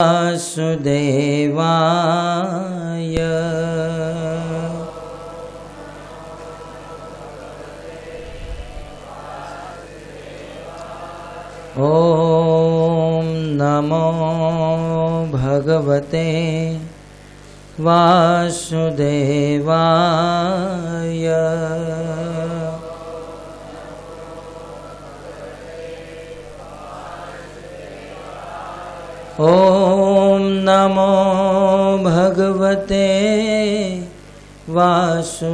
वासुदेवाय ॐ नमो भगवते वासुदेवाय ॐ नमो भगवते वासुदेवाय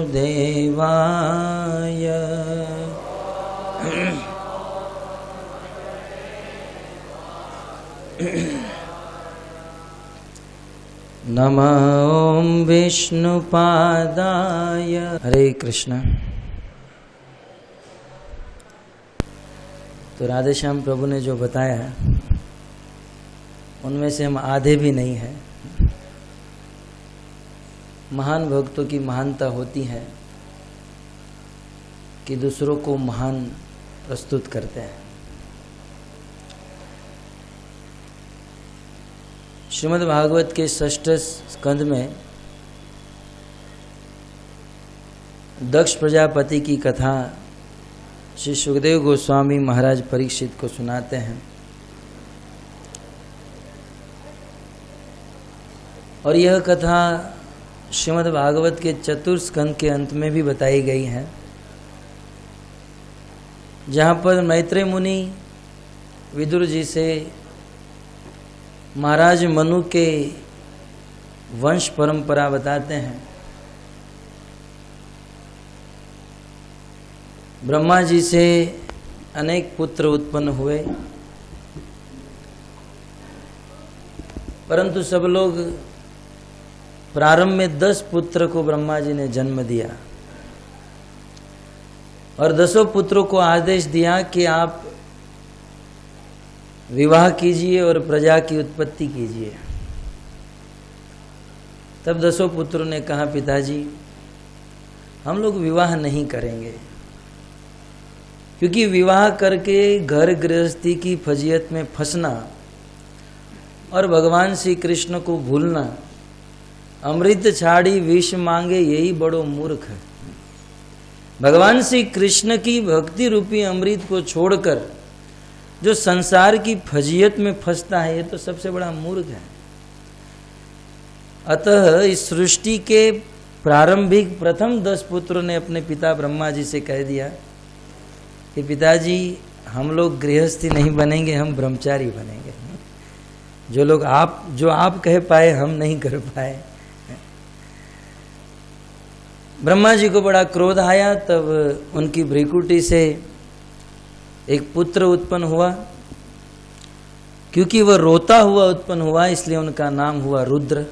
नमः ॐ विष्णुपादाय। हरे कृष्ण। तो राधेश्याम प्रभु ने जो बताया उनमें से हम आधे भी नहीं हैं। महान भक्तों की महानता होती है कि दूसरों को महान प्रस्तुत करते हैं। श्रीमद् भागवत के 6ठ स्कंद में दक्ष प्रजापति की कथा श्री सुखदेव गोस्वामी महाराज परीक्षित को सुनाते हैं और यह कथा श्रीमद् भागवत के 4th स्कंद के अंत में भी बताई गई है, जहाँ पर मैत्रेय मुनि विदुर जी से महाराज मनु के वंश परंपरा बताते हैं। ब्रह्मा जी से अनेक पुत्र उत्पन्न हुए, परंतु सब लोग प्रारंभ में 10 पुत्र को ब्रह्मा जी ने जन्म दिया और 10 पुत्रों को आदेश दिया कि आप विवाह कीजिए और प्रजा की उत्पत्ति कीजिए। तब 10 पुत्रों ने कहा, पिताजी हम लोग विवाह नहीं करेंगे, क्योंकि विवाह करके घर गृहस्थी की फजीयत में फंसना और भगवान श्री कृष्ण को भूलना, अमृत छाड़ी विष मांगे यही बड़ो मूर्ख है। भगवान श्री कृष्ण की भक्ति रूपी अमृत को छोड़कर जो संसार की फजीयत में फंसता है, ये तो सबसे बड़ा मूर्ख है। अतः इस सृष्टि के प्रारंभिक प्रथम 10 पुत्रों ने अपने पिता ब्रह्मा जी से कह दिया कि पिताजी हम लोग गृहस्थी नहीं बनेंगे, हम ब्रह्मचारी बनेंगे। जो आप कह पाए हम नहीं कर पाए। ब्रह्मा जी को बड़ा क्रोध आया, तब उनकी भ्रिकुटी से एक पुत्र उत्पन्न हुआ। क्योंकि वह रोता हुआ उत्पन्न हुआ, इसलिए उनका नाम हुआ रुद्र।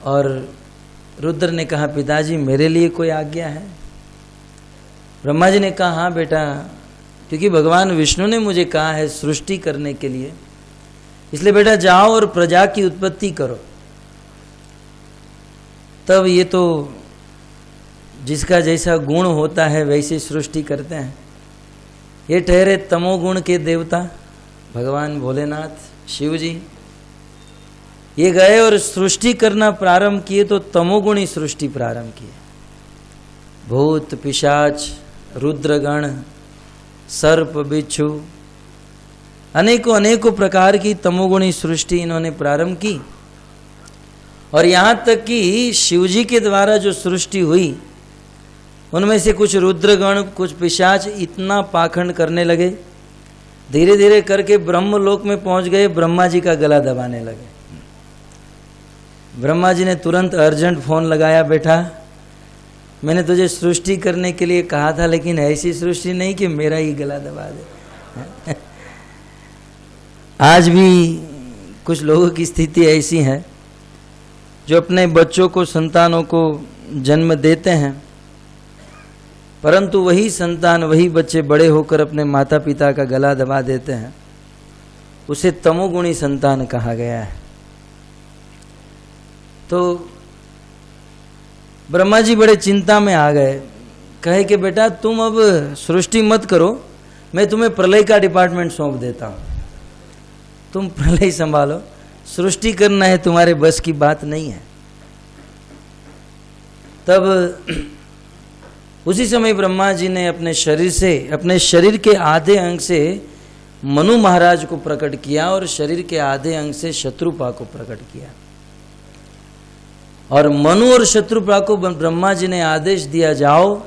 और रुद्र ने कहा, पिताजी मेरे लिए कोई आज्ञा है? ब्रह्मा जी ने कहा, हाँ बेटा, क्योंकि भगवान विष्णु ने मुझे कहा है सृष्टि करने के लिए, इसलिए बेटा जाओ और प्रजा की उत्पत्ति करो। तब ये तो जिसका जैसा गुण होता है वैसी सृष्टि करते हैं। ये ठहरे तमोगुण के देवता भगवान भोलेनाथ शिव जी, ये गए और सृष्टि करना प्रारंभ किए तो तमोगुणी सृष्टि प्रारंभ किए। भूत पिशाच रुद्रगण सर्प बिच्छू अनेकों प्रकार की तमोगुणी सृष्टि इन्होंने प्रारंभ की। और यहाँ तक कि शिवजी के द्वारा जो सृष्टि हुई उनमें से कुछ रुद्रगण कुछ पिशाच इतना पाखंड करने लगे, धीरे धीरे करके ब्रह्मलोक में पहुंच गए, ब्रह्मा जी का गला दबाने लगे। ब्रह्मा जी ने तुरंत अर्जेंट फोन लगाया, बेटा मैंने तुझे सृष्टि करने के लिए कहा था, लेकिन ऐसी सृष्टि नहीं कि मेरा ही गला दबा दे। आज भी कुछ लोगों की स्थिति ऐसी है जो अपने बच्चों को संतानों को जन्म देते हैं, परंतु वही संतान वही बच्चे बड़े होकर अपने माता पिता का गला दबा देते हैं। उसे तमोगुणी संतान कहा गया है। तो ब्रह्मा जी बड़े चिंता में आ गए, कहे कि बेटा तुम अब सृष्टि मत करो, मैं तुम्हें प्रलय का डिपार्टमेंट सौंप देता हूँ। तुम प्रलय संभालो, सृष्टि करना है तुम्हारे बस की बात नहीं है। तब उसी समय ब्रह्मा जी ने अपने शरीर के आधे अंग से मनु महाराज को प्रकट किया और शरीर के आधे अंग से शत्रुपा को प्रकट किया। और मनु और शत्रुपा को ब्रह्मा जी ने आदेश दिया, जाओ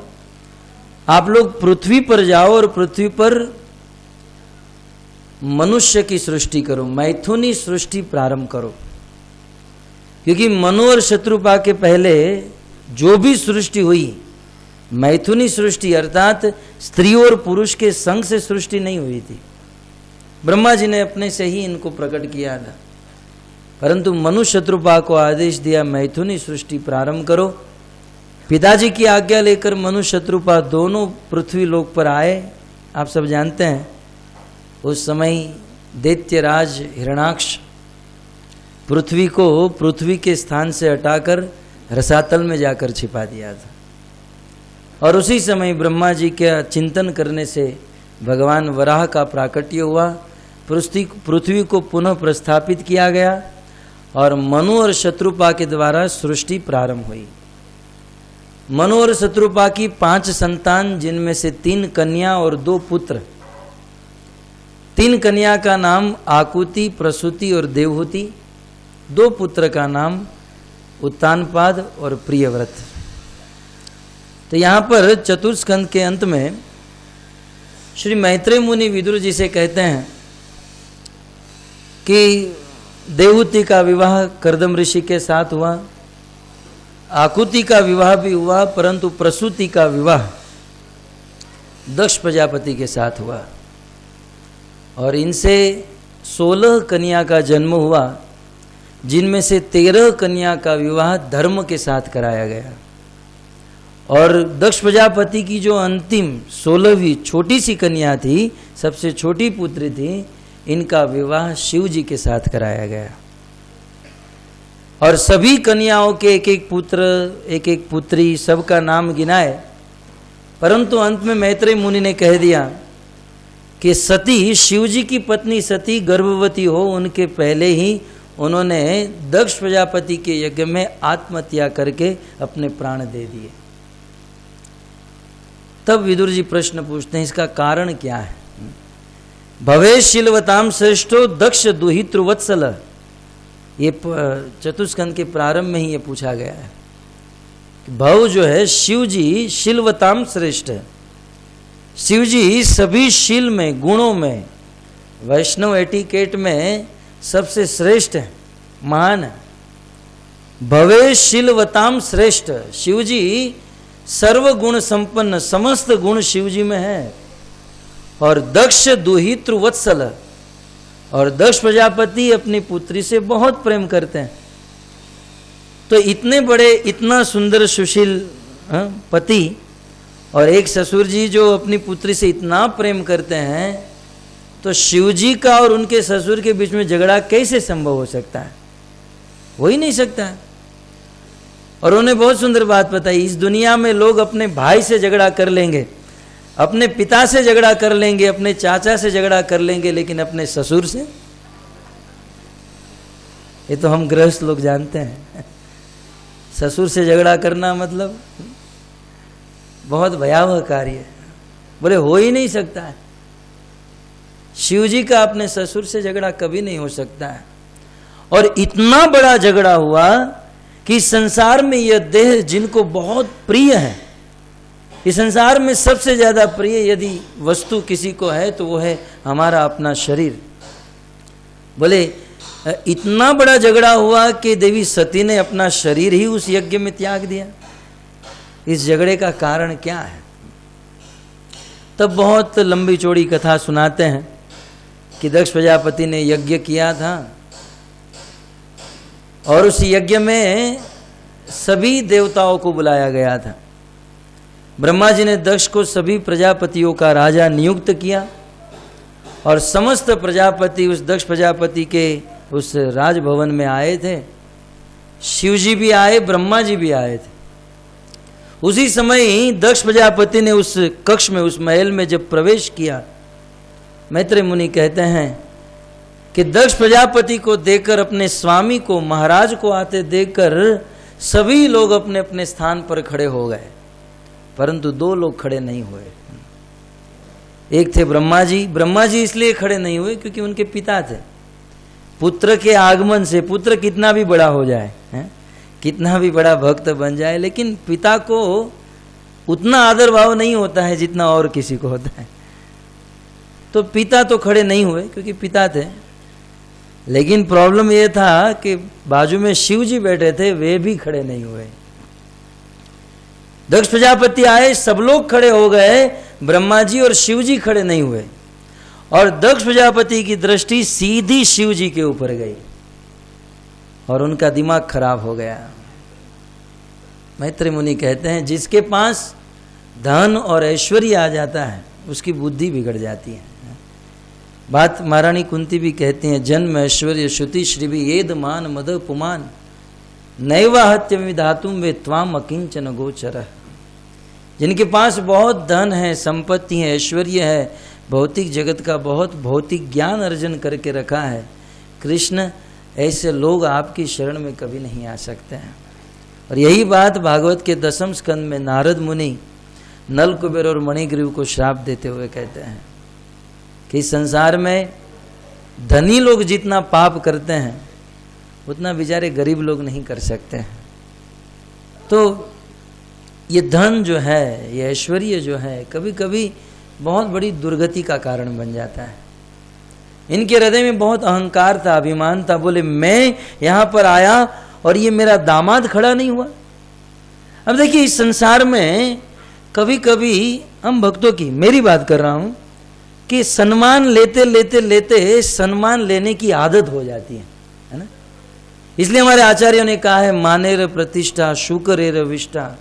आप लोग पृथ्वी पर जाओ और पृथ्वी पर मनुष्य की सृष्टि करो, मैथुनी सृष्टि प्रारंभ करो। क्योंकि मनु और शत्रुपा के पहले जो भी सृष्टि हुई मैथुनी सृष्टि अर्थात स्त्री और पुरुष के संग से सृष्टि नहीं हुई थी। ब्रह्मा जी ने अपने से ही इनको प्रकट किया था, परंतु मनु शत्रुपा को आदेश दिया मैथुनी सृष्टि प्रारंभ करो। पिताजी की आज्ञा लेकर मनु शत्रुपा दोनों पृथ्वी लोक पर आए। आप सब जानते हैं उस समय दैत्यराज हिरणाक्ष पृथ्वी को पृथ्वी के स्थान से हटाकर रसातल में जाकर छिपा दिया था। और उसी समय ब्रह्मा जी के चिंतन करने से भगवान वराह का प्राकट्य हुआ, पृथ्वी को पुनः प्रस्थापित किया गया और मनु और शत्रुपा के द्वारा सृष्टि प्रारंभ हुई। मनु और शत्रुपा की 5 संतान, जिनमें से 3 कन्या और 2 पुत्र। 3 कन्या का नाम आकुति, प्रसूति और देवहूति, 2 पुत्र का नाम उत्तानपाद और प्रियव्रत। तो यहाँ पर चतुर्स्कंद के अंत में श्री मैत्रेय मुनि विदुर जी से कहते हैं कि देवहूति का विवाह कर्दम ऋषि के साथ हुआ, आकुति का विवाह भी हुआ, परंतु प्रसूति का विवाह दक्ष प्रजापति के साथ हुआ और इनसे 16 कन्या का जन्म हुआ, जिनमें से 13 कन्या का विवाह धर्म के साथ कराया गया। और दक्ष प्रजापति की जो अंतिम 16वीं छोटी सी कन्या थी, सबसे छोटी पुत्री थी, इनका विवाह शिव जी के साथ कराया गया। और सभी कन्याओं के एक एक पुत्र, एक एक पुत्री, सबका नाम गिनाए, परंतु अंत में मैत्रेय मुनि ने कह दिया कि सती, शिव जी की पत्नी सती गर्भवती हो उनके पहले ही उन्होंने दक्ष प्रजापति के यज्ञ में आत्महत्या करके अपने प्राण दे दिए। तब विदुर जी प्रश्न पूछते हैं, इसका कारण क्या है? भवे शीलवताम श्रेष्ठो दक्ष दुहितृवत्सल, ये चतुस्कंद के प्रारंभ में ही ये पूछा गया है। भव जो है शिव जी शीलवताम श्रेष्ठ है। शिव जी सभी शील में, गुणों में, वैष्णव एटिकेट में सबसे श्रेष्ठ है, महान है। भवे शीलवताम श्रेष्ठ, शिव जी सर्व गुण संपन्न, समस्त गुण शिव जी में है। और दक्ष दुहितृवत्सल, और दक्ष प्रजापति अपनी पुत्री से बहुत प्रेम करते हैं। तो इतने बड़े, इतना सुंदर सुशील पति और एक ससुर जी जो अपनी पुत्री से इतना प्रेम करते हैं, तो शिव जी का और उनके ससुर के बीच में झगड़ा कैसे संभव हो सकता है? हो ही नहीं सकता है। और उन्होंने बहुत सुंदर बात बताई, इस दुनिया में लोग अपने भाई से झगड़ा कर लेंगे, अपने पिता से झगड़ा कर लेंगे, अपने चाचा से झगड़ा कर लेंगे, लेकिन अपने ससुर से, ये तो हम गृहस्थ लोग जानते हैं। ससुर से झगड़ा करना मतलब बहुत भयावह कार्य है। बोले हो ही नहीं सकता है। शिव जी का अपने ससुर से झगड़ा कभी नहीं हो सकता है। और इतना बड़ा झगड़ा हुआ कि संसार में यह देह जिनको बहुत प्रिय है, इस संसार में सबसे ज्यादा प्रिय यदि वस्तु किसी को है तो वो है हमारा अपना शरीर। बोले इतना बड़ा झगड़ा हुआ कि देवी सती ने अपना शरीर ही उस यज्ञ में त्याग दिया। इस झगड़े का कारण क्या है? तब बहुत लंबी चौड़ी कथा सुनाते हैं कि दक्ष प्रजापति ने यज्ञ किया था और उस यज्ञ में सभी देवताओं को बुलाया गया था। ब्रह्मा जी ने दक्ष को सभी प्रजापतियों का राजा नियुक्त किया और समस्त प्रजापति उस दक्ष प्रजापति के उस राजभवन में आए थे। शिव जी भी आए, ब्रह्मा जी भी आए थे। उसी समय दक्ष प्रजापति ने उस कक्ष में, उस महल में जब प्रवेश किया, मैत्रेय मुनि कहते हैं कि दक्ष प्रजापति को देखकर, अपने स्वामी को, महाराज को आते देखकर सभी लोग अपने अपने स्थान पर खड़े हो गए, परंतु दो लोग खड़े नहीं हुए। एक थे ब्रह्मा जी। ब्रह्मा जी इसलिए खड़े नहीं हुए क्योंकि उनके पिता थे। पुत्र के आगमन से, पुत्र कितना भी बड़ा हो जाए, कितना भी बड़ा भक्त बन जाए, लेकिन पिता को उतना आदर भाव नहीं होता है जितना और किसी को होता है। तो पिता तो खड़े नहीं हुए क्योंकि पिता थे, लेकिन प्रॉब्लम यह था कि बाजू में शिव जी बैठे थे, वे भी खड़े नहीं हुए। दक्ष प्रजापति आए, सब लोग खड़े हो गए, ब्रह्मा जी और शिव जी खड़े नहीं हुए, और दक्ष प्रजापति की दृष्टि सीधी शिव जी के ऊपर गई और उनका दिमाग खराब हो गया। मैत्री मुनि कहते हैं, जिसके पास धन और ऐश्वर्य आ जाता है उसकी बुद्धि बिगड़ जाती है। बात महारानी कुंती भी कहती हैं, जन्म ऐश्वर्य श्रुति श्रीवी येद मान मद पुमान नैवाहत्यमि धातुम वे त्वाम अकिंचन गोचर। जिनके पास बहुत धन है, संपत्ति है, ऐश्वर्य है, भौतिक जगत का बहुत भौतिक ज्ञान अर्जन करके रखा है, कृष्ण ऐसे लोग आपकी शरण में कभी नहीं आ सकते हैं। और यही बात भागवत के 10वें स्कंद में नारद मुनि नल कुबेर और मणिग्रीव को श्राप देते हुए कहते हैं कि संसार में धनी लोग जितना पाप करते हैं उतना बेचारे गरीब लोग नहीं कर सकते हैं। तो ये धन जो है, ये ऐश्वर्य जो है, कभी कभी बहुत बड़ी दुर्गति का कारण बन जाता है। इनके हृदय में बहुत अहंकार था, अभिमान था। बोले मैं यहां पर आया और ये मेरा दामाद खड़ा नहीं हुआ। अब देखिए, इस संसार में कभी कभी हम भक्तों की, मेरी बात कर रहा हूं, कि सम्मान लेते लेते लेते सम्मान लेने की आदत हो जाती है ना। इसलिए हमारे आचार्यों ने कहा है, मानेर प्रतिष्ठा शुकरेर विष्ठा।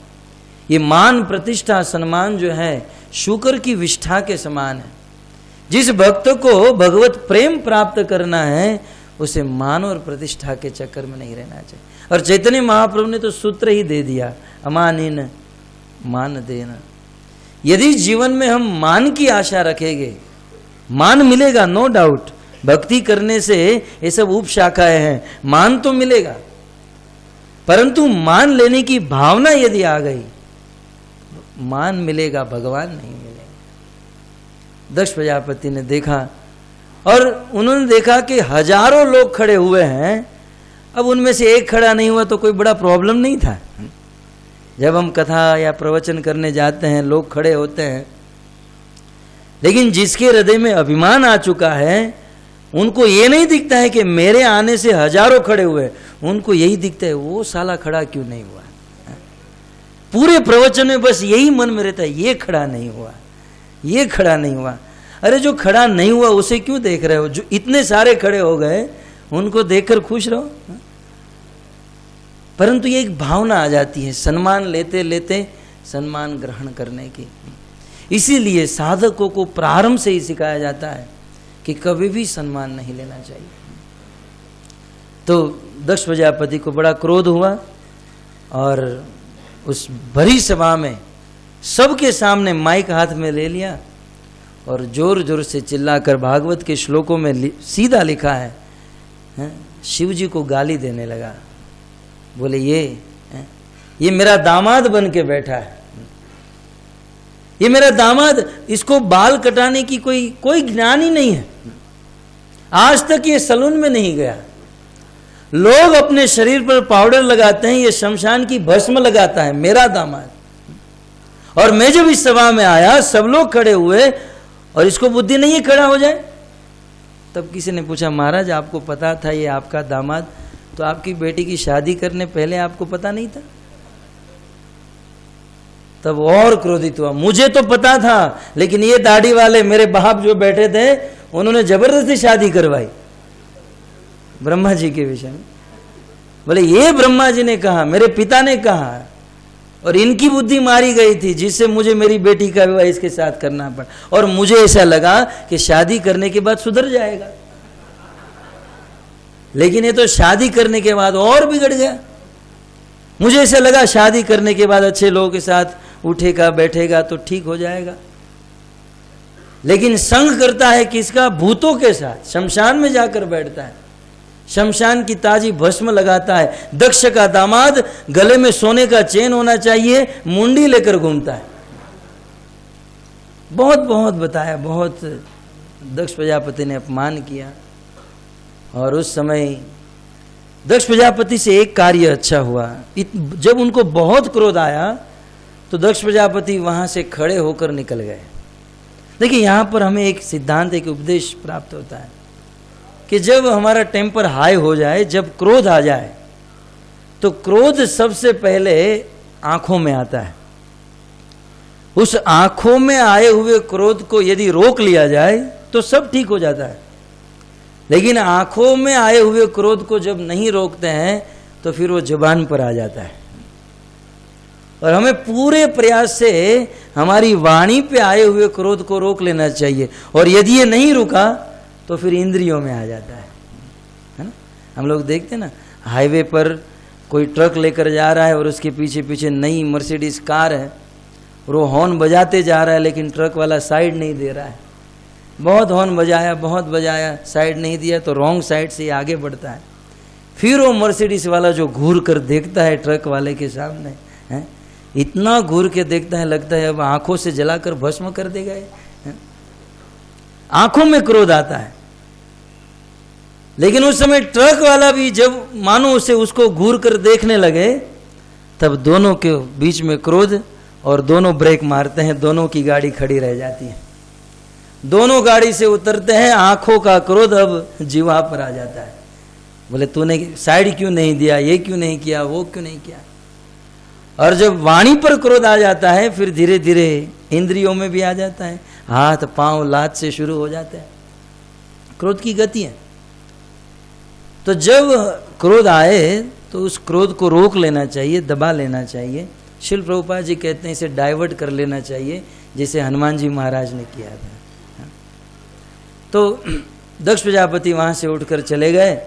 ये मान, प्रतिष्ठा, सम्मान जो है शुकर की विष्ठा के समान है। जिस भक्त को भगवत प्रेम प्राप्त करना है उसे मान और प्रतिष्ठा के चक्कर में नहीं रहना चाहिए। और चैतन्य महाप्रभु ने तो सूत्र ही दे दिया, अमानिन मान देना। यदि जीवन में हम मान की आशा रखेंगे, मान मिलेगा, नो डाउट। भक्ति करने से ये सब उपशाखाएं हैं, मान तो मिलेगा, परंतु मान लेने की भावना यदि आ गई, मान मिलेगा, भगवान नहीं मिलेगा। दक्ष प्रजापति ने देखा और उन्होंने देखा कि हजारों लोग खड़े हुए हैं, अब उनमें से एक खड़ा नहीं हुआ तो कोई बड़ा प्रॉब्लम नहीं था। जब हम कथा या प्रवचन करने जाते हैं, लोग खड़े होते हैं, लेकिन जिसके हृदय में अभिमान आ चुका है उनको ये नहीं दिखता है कि मेरे आने से हजारों खड़े हुए, उनको यही दिखता है वो साला खड़ा क्यों नहीं हुआ। पूरे प्रवचन में बस यही मन में रहता है, ये खड़ा नहीं हुआ, ये खड़ा नहीं हुआ। अरे जो खड़ा नहीं हुआ उसे क्यों देख रहे हो? जो इतने सारे खड़े हो गए उनको देखकर खुश रहो। परंतु ये एक भावना आ जाती है सम्मान लेते लेते सम्मान ग्रहण करने की। इसीलिए साधकों को प्रारंभ से ही सिखाया जाता है कि कभी भी सम्मान नहीं लेना चाहिए। तो दक्ष प्रजापति को बड़ा क्रोध हुआ और उस भरी सभा में सबके सामने माइक हाथ में ले लिया और जोर जोर से चिल्लाकर, भागवत के श्लोकों में सीधा लिखा है, शिव जी को गाली देने लगा। बोले ये मेरा दामाद बन के बैठा है, ये मेरा दामाद, इसको बाल कटाने की कोई ज्ञान ही नहीं है। आज तक ये सलून में नहीं गया। लोग अपने शरीर पर पाउडर लगाते हैं, ये शमशान की भस्म लगाता है मेरा दामाद। और मैं जब इस सभा में आया, सब लोग खड़े हुए और इसको बुद्धि नहीं है खड़ा हो जाए। तब किसी ने पूछा, महाराज आपको पता था ये आपका दामाद, तो आपकी बेटी की शादी करने पहले आपको पता नहीं था? तब और क्रोधित हुआ, मुझे तो पता था, लेकिन ये दाढ़ी वाले मेरे बाप जो बैठे थे उन्होंने जबरदस्ती शादी करवाई ब्रह्मा जी के विषय में। बोले ये ब्रह्मा जी ने कहा, मेरे पिता ने कहा, और इनकी बुद्धि मारी गई थी जिससे मुझे मेरी बेटी का विवाह इसके साथ करना पड़ा। और मुझे ऐसा लगा कि शादी करने के बाद सुधर जाएगा, लेकिन ये तो शादी करने के बाद और बिगड़ गया। मुझे ऐसा लगा शादी करने के बाद अच्छे लोगों के साथ उठेगा बैठेगा तो ठीक हो जाएगा। लेकिन संग करता है किसका? भूतों के साथ। शमशान में जाकर बैठता है, शमशान की ताजी भस्म लगाता है। दक्ष का दामाद गले में सोने का चेन होना चाहिए, मुंडी लेकर घूमता है। बहुत बहुत बताया, बहुत दक्ष प्रजापति ने अपमान किया। और उस समय दक्ष प्रजापति से एक कार्य अच्छा हुआ। जब उनको बहुत क्रोध आया तो दक्ष प्रजापति वहां से खड़े होकर निकल गए। देखिए, यहां पर हमें एक सिद्धांत, एक उपदेश प्राप्त होता है कि जब हमारा टेम्पर हाई हो जाए, जब क्रोध आ जाए, तो क्रोध सबसे पहले आंखों में आता है। उस आंखों में आए हुए क्रोध को यदि रोक लिया जाए तो सब ठीक हो जाता है। लेकिन आंखों में आए हुए क्रोध को जब नहीं रोकते हैं तो फिर वो जुबान पर आ जाता है। और हमें पूरे प्रयास से हमारी वाणी पे आए हुए क्रोध को रोक लेना चाहिए। और यदि ये नहीं रुका तो फिर इंद्रियों में आ जाता है ना। हम लोग देखते हैं ना, हाईवे पर कोई ट्रक लेकर जा रहा है और उसके पीछे पीछे नई मर्सिडीज कार है और वो हॉर्न बजाते जा रहा है, लेकिन ट्रक वाला साइड नहीं दे रहा है। बहुत हॉर्न बजाया, बहुत बजाया, साइड नहीं दिया तो रॉन्ग साइड से आगे बढ़ता है। फिर वो मर्सिडीज वाला जो घूर कर देखता है ट्रक वाले के सामने, है इतना घूर के देखता है, लगता है अब आंखों से जलाकर भस्म कर देगा। आंखों में क्रोध आता है। लेकिन उस समय ट्रक वाला भी जब मानो उसे उसको घूर कर देखने लगे, तब दोनों के बीच में क्रोध, और दोनों ब्रेक मारते हैं, दोनों की गाड़ी खड़ी रह जाती है। दोनों गाड़ी से उतरते हैं, आंखों का क्रोध अब जीवा पर आ जाता है। बोले तूने साइड क्यों नहीं दिया, ये क्यों नहीं किया, वो क्यों नहीं किया। और जब वाणी पर क्रोध आ जाता है, फिर धीरे धीरे इंद्रियों में भी आ जाता है, हाथ पांव लात से शुरू हो जाते हैं। क्रोध की गति है। तो जब क्रोध आए तो उस क्रोध को रोक लेना चाहिए, दबा लेना चाहिए। शिल प्रभुपाद जी कहते हैं इसे डाइवर्ट कर लेना चाहिए, जैसे हनुमान जी महाराज ने किया था। तो दक्ष प्रजापति वहां से उठकर चले गए।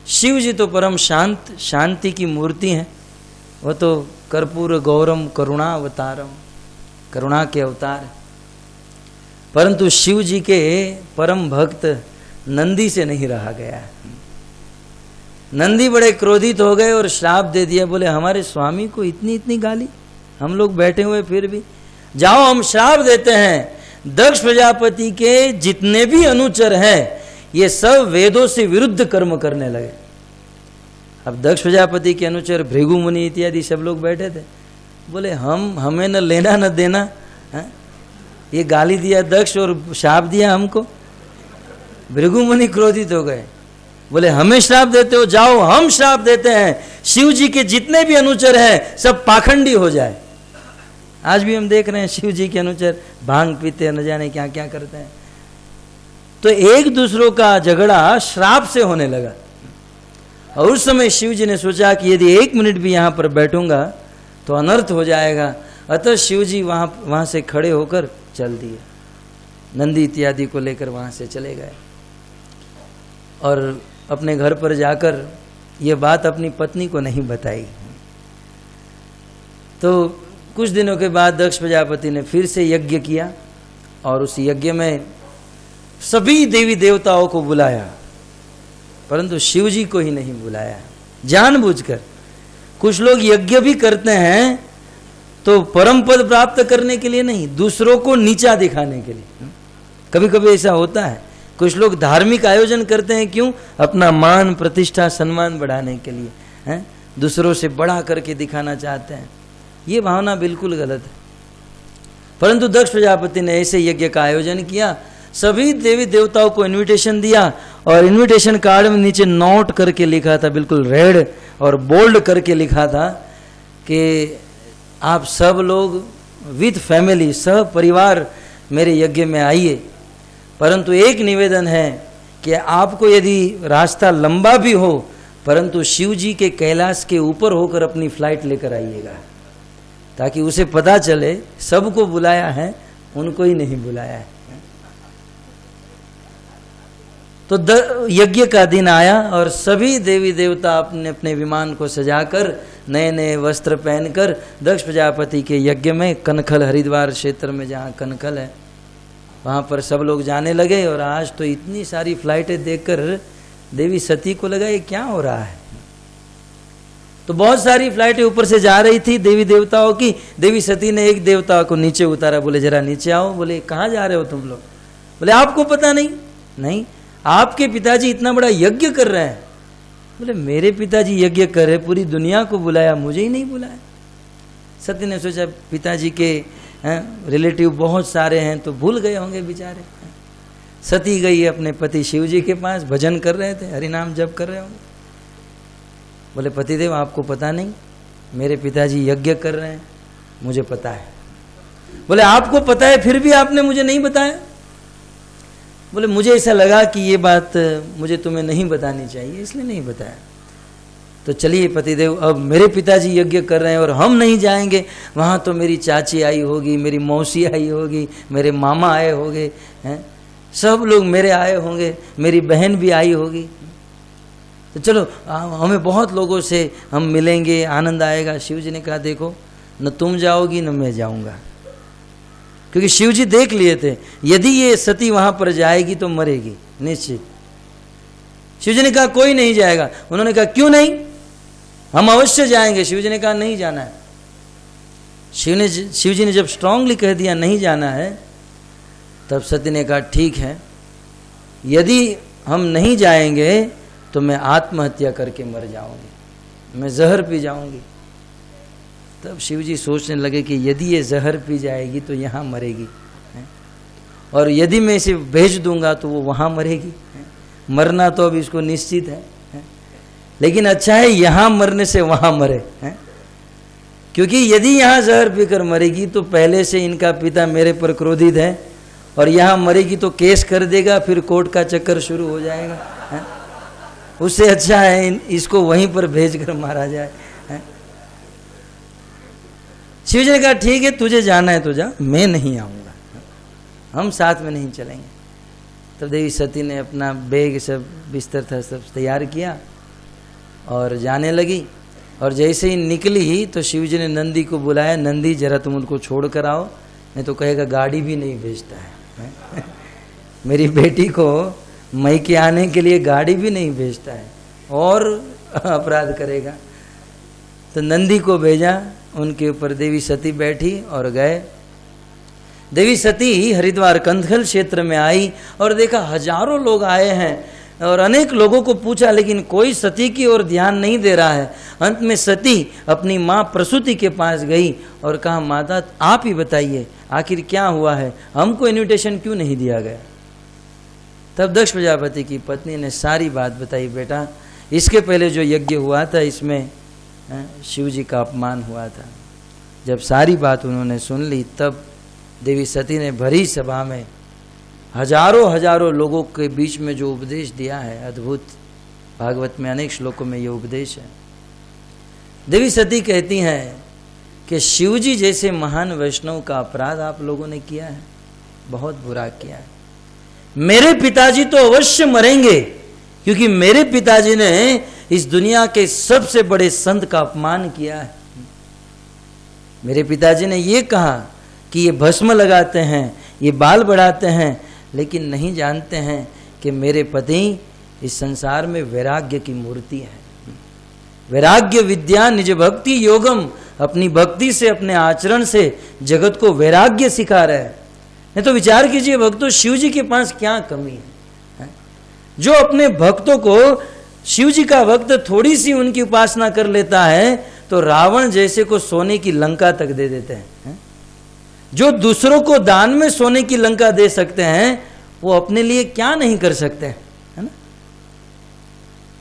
शिव जी तो परम शांत, शांति की मूर्ति हैं। वो तो कर्पूर गौरम करुणा अवतारम, करुणा के अवतार। परंतु शिव जी के परम भक्त नंदी से नहीं रहा गया। नंदी बड़े क्रोधित हो गए और श्राप दे दिया। बोले हमारे स्वामी को इतनी इतनी गाली, हम लोग बैठे हुए फिर भी। जाओ हम श्राप देते हैं, दक्ष प्रजापति के जितने भी अनुचर हैं ये सब वेदों से विरुद्ध कर्म करने लगे। अब दक्ष प्रजापति के अनुचर भृगु मुनि इत्यादि सब लोग बैठे थे। बोले हमें न लेना न देना है? ये गाली दिया दक्ष और श्राप दिया हमको। भृगु मुनि क्रोधित हो गए। बोले हमें श्राप देते हो, जाओ हम श्राप देते हैं, शिव जी के जितने भी अनुचर हैं सब पाखंडी हो जाए। आज भी हम देख रहे हैं शिव जी के अनुचर भांग पीते, न जाने क्या क्या करते हैं। तो एक दूसरों का झगड़ा श्राप से होने लगा। और उस समय शिव जी ने सोचा कि यदि 1 मिनट भी यहां पर बैठूंगा तो अनर्थ हो जाएगा। अतः शिव जी वहां से खड़े होकर चल दिए, नंदी इत्यादि को लेकर वहां से चले गए। और अपने घर पर जाकर ये बात अपनी पत्नी को नहीं बताई। तो कुछ दिनों के बाद दक्ष प्रजापति ने फिर से यज्ञ किया और उस यज्ञ में सभी देवी देवताओं को बुलाया, परंतु शिव जी को ही नहीं बुलाया। जानबूझकर कुछ लोग यज्ञ भी करते हैं तो परम पद प्राप्त करने के लिए नहीं, दूसरों को नीचा दिखाने के लिए। कभी कभी ऐसा होता है। कुछ लोग धार्मिक आयोजन करते हैं, क्यों? अपना मान प्रतिष्ठा सम्मान बढ़ाने के लिए, हैं? दूसरों से बड़ा करके दिखाना चाहते हैं। ये भावना बिल्कुल गलत है। परंतु दक्ष प्रजापति ने ऐसे यज्ञ का आयोजन किया, सभी देवी देवताओं को इनविटेशन दिया और इनविटेशन कार्ड में नीचे नोट करके लिखा था, बिल्कुल रेड और बोल्ड करके लिखा था कि आप सब लोग विद फैमिली, सह परिवार मेरे यज्ञ में आइए। परंतु एक निवेदन है कि आपको यदि रास्ता लंबा भी हो, परंतु शिव जी के कैलाश के ऊपर होकर अपनी फ्लाइट लेकर आइएगा, ताकि उसे पता चले सबको बुलाया है, उनको ही नहीं बुलाया है। तो यज्ञ का दिन आया और सभी देवी देवता अपने अपने विमान को सजाकर नए नए वस्त्र पहनकर दक्ष प्रजापति के यज्ञ में, कनखल हरिद्वार क्षेत्र में जहाँ कनखल है वहाँ पर सब लोग जाने लगे। और आज तो इतनी सारी फ्लाइटें देखकर देवी सती को लगा ये क्या हो रहा है। तो बहुत सारी फ्लाइटें ऊपर से जा रही थी देवी देवताओं की। देवी सती ने एक देवता को नीचे उतारा, बोले जरा नीचे आओ। बोले कहाँ जा रहे हो तुम लोग? बोले आपको पता नहीं? नहीं, आपके पिताजी इतना बड़ा यज्ञ कर रहे हैं। बोले मेरे पिताजी यज्ञ कर रहे, पूरी दुनिया को बुलाया, मुझे ही नहीं बुलाया। सती ने सोचा पिताजी के रिलेटिव बहुत सारे हैं तो भूल गए होंगे बेचारे। सती गई अपने पति शिव जी के पास, भजन कर रहे थे, हरि नाम जप कर रहे होंगे। बोले पतिदेव आपको पता नहीं, मेरे पिताजी यज्ञ कर रहे हैं, मुझे पता है। बोले आपको पता है फिर भी आपने मुझे नहीं बताया? बोले मुझे ऐसा लगा कि ये बात मुझे तुम्हें नहीं बतानी चाहिए, इसलिए नहीं बताया। तो चलिए पतिदेव, अब मेरे पिताजी यज्ञ कर रहे हैं और हम नहीं जाएंगे, वहाँ तो मेरी चाची आई होगी, मेरी मौसी आई होगी, मेरे मामा आए होंगे, हैं, सब लोग मेरे आए होंगे, मेरी बहन भी आई होगी। तो चलो हमें बहुत लोगों से हम मिलेंगे, आनंद आएगा। शिव जी ने कहा देखो, न तुम जाओगी न मैं जाऊंगा, क्योंकि शिव जी देख लिए थे यदि ये सती वहां पर जाएगी तो मरेगी निश्चित। शिव जी ने कहा कोई नहीं जाएगा। उन्होंने कहा क्यों नहीं, हम अवश्य जाएंगे। शिव जी ने कहा नहीं जाना है। शिव जी ने जब स्ट्रांगली कह दिया नहीं जाना है, तब सती ने कहा ठीक है, यदि हम नहीं जाएंगे तो मैं आत्महत्या करके मर जाऊंगी, मैं जहर पी जाऊंगी। तब शिव जी सोचने लगे कि यदि ये जहर पी जाएगी तो यहाँ मरेगी, और यदि मैं इसे भेज दूंगा तो वो वहाँ मरेगी। मरना तो अब इसको निश्चित है, लेकिन अच्छा है यहाँ मरने से वहाँ मरे, क्योंकि यदि यहाँ जहर पीकर मरेगी तो पहले से इनका पिता मेरे पर क्रोधित है, और यहाँ मरेगी तो केस कर देगा, फिर कोर्ट का चक्कर शुरू हो जाएगा। उससे अच्छा है इसको वहीं पर भेज कर मारा जाए। शिव जी ने कहा ठीक है, तुझे जाना है तो जा, मैं नहीं आऊँगा, हम साथ में नहीं चलेंगे। तब देवी सती ने अपना बैग सब बिस्तर था सब तैयार किया और जाने लगी। और जैसे ही निकली तो शिव जी ने नंदी को बुलाया, नंदी जरा तुम उनको छोड़ कर आओ, नहीं तो कहेगा गाड़ी भी नहीं भेजता है मेरी बेटी को मैके आने के लिए गाड़ी भी नहीं भेजता है और अपराध करेगा। तो नंदी को भेजा, उनके ऊपर देवी सती बैठी और गए। देवी सती हरिद्वार कंदखल क्षेत्र में आई और देखा हजारों लोग आए हैं और अनेक लोगों को पूछा, लेकिन कोई सती की ओर ध्यान नहीं दे रहा है। अंत में सती अपनी माँ प्रसूति के पास गई और कहा माता आप ही बताइए आखिर क्या हुआ है, हमको इन्विटेशन क्यों नहीं दिया गया। तब दक्ष प्रजापति की पत्नी ने सारी बात बताई, बेटा इसके पहले जो यज्ञ हुआ था इसमें शिव जी का अपमान हुआ था। जब सारी बात उन्होंने सुन ली तब देवी सती ने भरी सभा में हजारों लोगों के बीच में जो उपदेश दिया है अद्भुत, भागवत में अनेक श्लोकों में ये उपदेश है। देवी सती कहती हैं कि शिव जी जैसे महान वैष्णव का अपराध आप लोगों ने किया है, बहुत बुरा किया है। मेरे पिताजी तो अवश्य मरेंगे, क्योंकि मेरे पिताजी ने इस दुनिया के सबसे बड़े संत का अपमान किया है। मेरे पिताजी ने ये कहा कि ये भस्म लगाते हैं, ये बाल बढ़ाते हैं, लेकिन नहीं जानते हैं कि मेरे पति इस संसार में वैराग्य की मूर्ति है। वैराग्य विद्या निज भक्ति योगम, अपनी भक्ति से अपने आचरण से जगत को वैराग्य सिखा रहे हैं। नहीं तो विचार कीजिए भक्तों, शिव जी के पास क्या कमी है? जो अपने भक्तों को, शिव जी का भक्त थोड़ी सी उनकी उपासना कर लेता है तो रावण जैसे को सोने की लंका तक दे देते हैं। जो दूसरों को दान में सोने की लंका दे सकते हैं वो अपने लिए क्या नहीं कर सकते, है ना।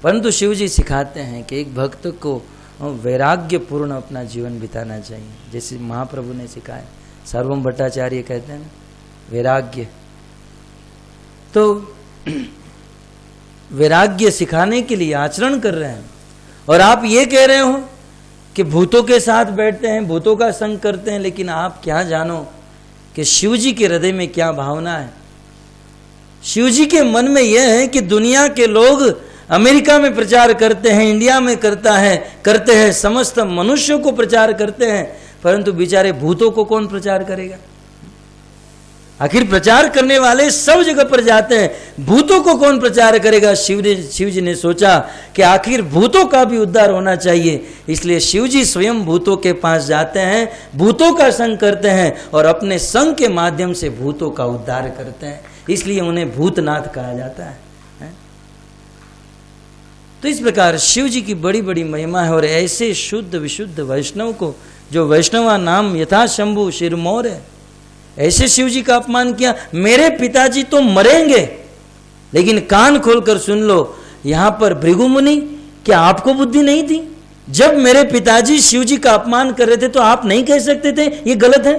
परंतु शिव जी सिखाते हैं कि एक भक्त को वैराग्य पूर्ण अपना जीवन बिताना चाहिए, जैसे महाप्रभु ने सिखाया। सर्वम भट्टाचार्य कहते हैं वैराग्य, तो वैराग्य सिखाने के लिए आचरण कर रहे हैं। और आप ये कह रहे हो कि भूतों के साथ बैठते हैं, भूतों का संग करते हैं, लेकिन आप क्या जानो कि शिव जी के हृदय में क्या भावना है। शिव जी के मन में यह है कि दुनिया के लोग अमेरिका में प्रचार करते हैं, इंडिया में करते हैं, समस्त मनुष्यों को प्रचार करते हैं, परंतु बेचारे भूतों को कौन प्रचार करेगा। आखिर प्रचार करने वाले सब जगह पर जाते हैं, भूतों को कौन प्रचार करेगा? शिव जी ने सोचा कि आखिर भूतों का भी उद्धार होना चाहिए, इसलिए शिव जी स्वयं भूतों के पास जाते हैं, भूतों का संग करते हैं और अपने संग के माध्यम से भूतों का उद्धार करते हैं, इसलिए उन्हें भूतनाथ कहा जाता है। तो इस प्रकार शिव जी की बड़ी बड़ी महिमा है। और ऐसे शुद्ध विशुद्ध वैष्णव को, जो वैष्णवा नाम यथा शंभु शिरमौर है, ऐसे शिव जी का अपमान किया। मेरे पिताजी तो मरेंगे, लेकिन कान खोलकर सुन लो, यहां पर भृगु मुनि, क्या आपको बुद्धि नहीं थी? जब मेरे पिताजी शिव जी का अपमान कर रहे थे तो आप नहीं कह सकते थे ये गलत है?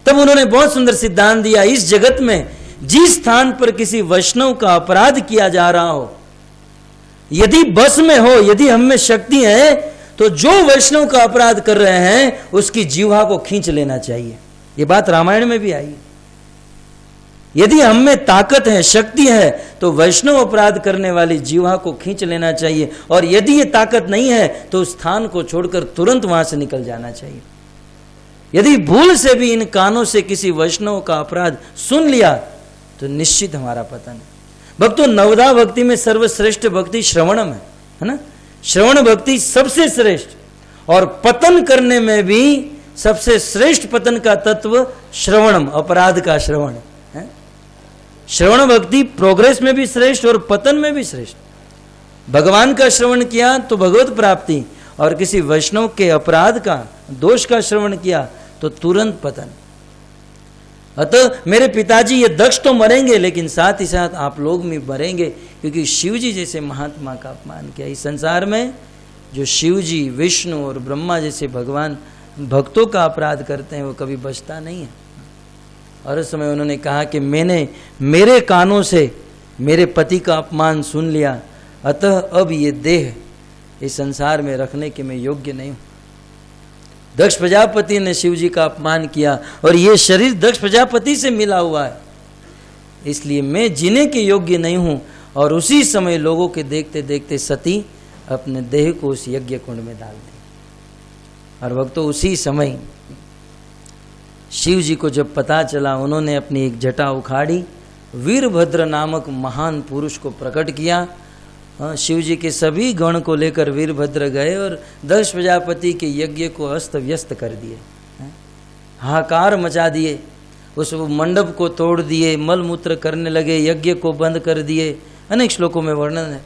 तब उन्होंने बहुत सुंदर सिद्धांत दिया, इस जगत में जिस स्थान पर किसी वैष्णव का अपराध किया जा रहा हो, यदि बस में हो, यदि हम में शक्ति है, तो जो वैष्णव का अपराध कर रहे हैं उसकी जीवा को खींच लेना चाहिए। ये बात रामायण में भी आई। यदि हम में ताकत है, शक्ति है, तो वैष्णव अपराध करने वाली जीवा को खींच लेना चाहिए, और यदि ये ताकत नहीं है तो उस स्थान को छोड़कर तुरंत वहां से निकल जाना चाहिए। यदि भूल से भी इन कानों से किसी वैष्णव का अपराध सुन लिया तो निश्चित हमारा पतन है। भक्तों, नवदा भक्ति में सर्वश्रेष्ठ भक्ति श्रवणम है ना? श्रवण भक्ति सबसे श्रेष्ठ, और पतन करने में भी सबसे श्रेष्ठ पतन का तत्व श्रवणम, अपराध का श्रवण है। श्रवण भक्ति प्रोग्रेस में भी श्रेष्ठ और पतन में भी श्रेष्ठ। भगवान का श्रवण किया तो भगवत प्राप्ति, और किसी वैष्णव के अपराध का, दोष का श्रवण किया तो तुरंत पतन। अतः मेरे पिताजी ये दक्ष तो मरेंगे, लेकिन साथ ही साथ आप लोग भी मरेंगे, क्योंकि शिव जी जैसे महात्मा का अपमान किया। इस संसार में जो शिव जी, विष्णु और ब्रह्मा जैसे भगवान भक्तों का अपराध करते हैं वो कभी बचता नहीं है। और उस समय उन्होंने कहा कि मैंने मेरे कानों से मेरे पति का अपमान सुन लिया, अतः अब ये देह इस संसार में रखने के मैं योग्य नहीं हूं। दक्ष प्रजापति ने शिव जी का अपमान किया, और ये शरीर दक्ष प्रजापति से मिला हुआ है, इसलिए मैं जीने के योग्य नहीं हूं। और उसी समय लोगों के देखते देखते सती अपने देह को उस यज्ञ कुंड में डाल दी। और भक्तों, उसी समय शिव जी को जब पता चला, उन्होंने अपनी एक जटा उखाड़ी, वीरभद्र नामक महान पुरुष को प्रकट किया। शिव जी के सभी गण को लेकर वीरभद्र गए और दक्ष प्रजापति के यज्ञ को अस्त व्यस्त कर दिए, हाहाकार मचा दिए, उस मंडप को तोड़ दिए, मल मूत्र करने लगे, यज्ञ को बंद कर दिए। अनेक श्लोकों में वर्णन है।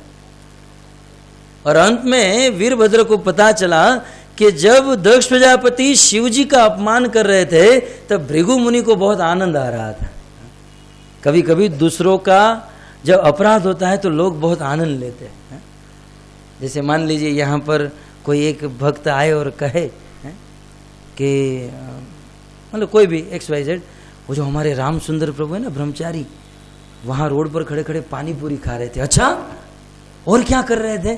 और अंत में वीरभद्र को पता चला कि जब दक्ष प्रजापति शिव जी का अपमान कर रहे थे तब भृगु मुनि को बहुत आनंद आ रहा था। कभी कभी दूसरों का जब अपराध होता है तो लोग बहुत आनंद लेते हैं। जैसे मान लीजिए यहाँ पर कोई एक भक्त आए और कहे कि मतलब कोई भी XYZ, वो जो हमारे राम सुंदर प्रभु है ना ब्रह्मचारी, वहाँ रोड पर खड़े खड़े पानी पूरी खा रहे थे। अच्छा, और क्या कर रहे थे?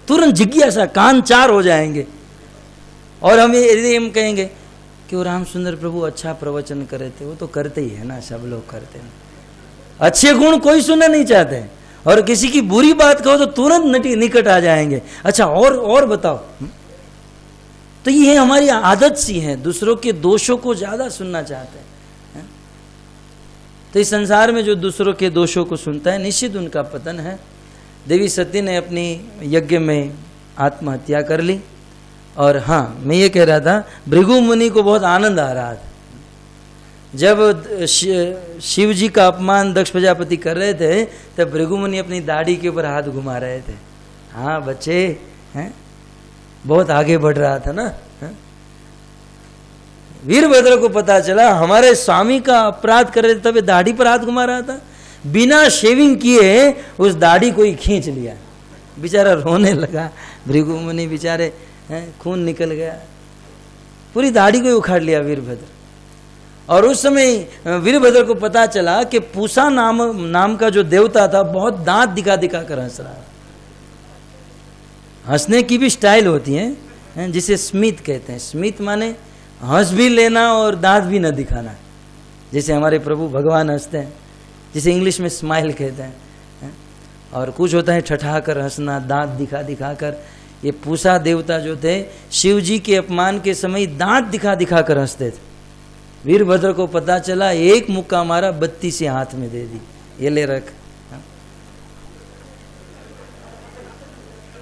तुरंत जिज्ञासा, कान चार हो जाएंगे। और हम यदि हम कहेंगे कि वो राम सुंदर प्रभु अच्छा प्रवचन कर रहे थे, वो तो करते ही है ना, सब लोग करते हैं। अच्छे गुण कोई सुनना नहीं चाहते, और किसी की बुरी बात कहो तो तुरंत निकट आ जाएंगे। अच्छा, और बताओ। तो ये हमारी आदत सी है, दूसरों के दोषों को ज्यादा सुनना चाहते हैं। तो इस संसार में जो दूसरों के दोषों को सुनता है, निश्चित उनका पतन है। देवी सती ने अपनी यज्ञ में आत्महत्या कर ली। और हाँ, मैं ये कह रहा था, भृगु मुनि को बहुत आनंद आ रहा था जब शिव जी का अपमान दक्ष प्रजापति कर रहे थे, तब भृगु मुनि अपनी दाढ़ी के ऊपर हाथ घुमा रहे थे। हाँ बच्चे हैं, बहुत आगे बढ़ रहा था ना। वीरभद्र को पता चला हमारे स्वामी का अपराध कर रहे थे, तब दाढ़ी पर हाथ घुमा रहा था। बिना शेविंग किए उस दाढ़ी को ही खींच लिया, बेचारा रोने लगा। भृगु मुनि बेचारे खून निकल गया, पूरी दाढ़ी को ही उखाड़ लिया वीरभद्र। और उस समय वीरभद्र को पता चला कि पूसा नाम का जो देवता था, बहुत दांत दिखा दिखा कर हंस रहा। हंसने की भी स्टाइल होती है, जिसे स्मित कहते हैं। स्मित माने हंस भी लेना और दांत भी न दिखाना, जैसे हमारे प्रभु भगवान हंसते हैं, जिसे इंग्लिश में स्माइल कहते हैं। और कुछ होता है ठठा कर हंसना, दांत दिखा दिखा कर। ये पूसा देवता जो थे, शिव जी के अपमान के समय दांत दिखा दिखा कर हंसते थे। वीरभद्र को पता चला, एक मुक्का मारा, 32 हाथ में दे दी, ये ले रख।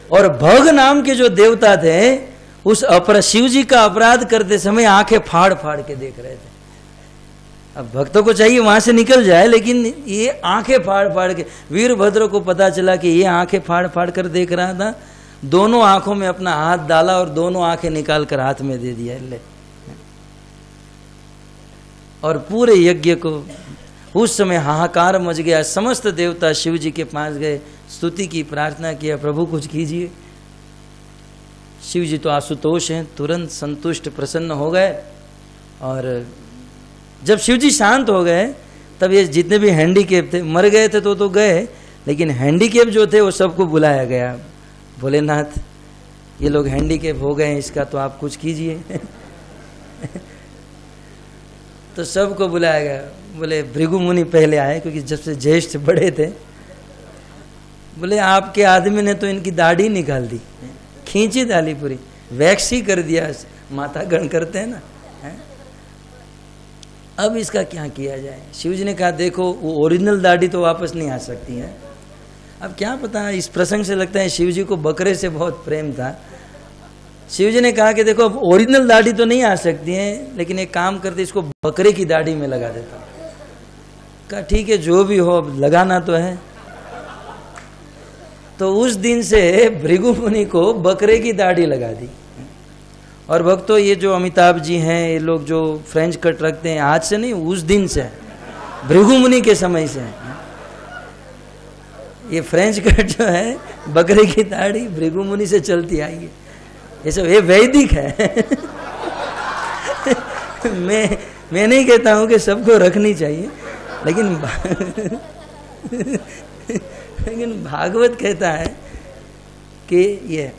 और भग नाम के जो देवता थे, उस शिव जी का अपराध करते समय आंखें फाड़ फाड़ के देख रहे थे। अब भक्तों को चाहिए वहां से निकल जाए, लेकिन ये आंखें फाड़ फाड़ के, वीरभद्र को पता चला कि ये आंखें फाड़ फाड़ कर देख रहा था, दोनों आंखों में अपना हाथ डाला और दोनों आंखें निकाल कर हाथ में दे दिया, ले। और पूरे यज्ञ को उस समय हाहाकार मच गया। समस्त देवता शिव जी के पास गए, स्तुति की, प्रार्थना किया, प्रभु कुछ कीजिए। शिव जी तो आशुतोष हैं, तुरंत संतुष्ट प्रसन्न हो गए। और जब शिव जी शांत हो गए, तब ये जितने भी हैंडीकेप थे, मर गए थे तो गए, लेकिन हैंडीकेप जो थे वो सबको बुलाया गया। भोलेनाथ, ये लोग हैंडीकेप हो गए, इसका तो आप कुछ कीजिए। तो सबको बुलाया गया। बोले भृगु मुनि पहले आए, क्योंकि जब से ज्येष्ठ बड़े थे। बोले आपके आदमी ने तो इनकी दाढ़ी निकाल दी, खींची डाली पूरी, वैक्स ही कर दिया, माथा गण करते हैं ना, है? अब इसका क्या किया जाए? शिव जी ने कहा देखो, वो ओरिजिनल दाढ़ी तो वापस नहीं आ सकती है। अब क्या पता, इस प्रसंग से लगता है शिव जी को बकरे से बहुत प्रेम था। शिव जी ने कहा कि देखो, अब ओरिजिनल दाढ़ी तो नहीं आ सकती है, लेकिन एक काम करते, इसको बकरे की दाढ़ी में लगा देता हूँ। कहा ठीक है, जो भी हो, अब लगाना तो है। तो उस दिन से भृगु मुनि को बकरे की दाढ़ी लगा दी। और भक्तों, ये जो अमिताभ जी हैं, ये लोग जो फ्रेंच कट रखते हैं, आज से नहीं, उस दिन से, भृगु मुनि के समय से ये फ्रेंच कट जो है, बकरे की दाढ़ी भृगु मुनि से चलती आई है। ये सब ये वैदिक है। मैं नहीं कहता हूं कि सबको रखनी चाहिए, लेकिन भागवत कहता है कि ये,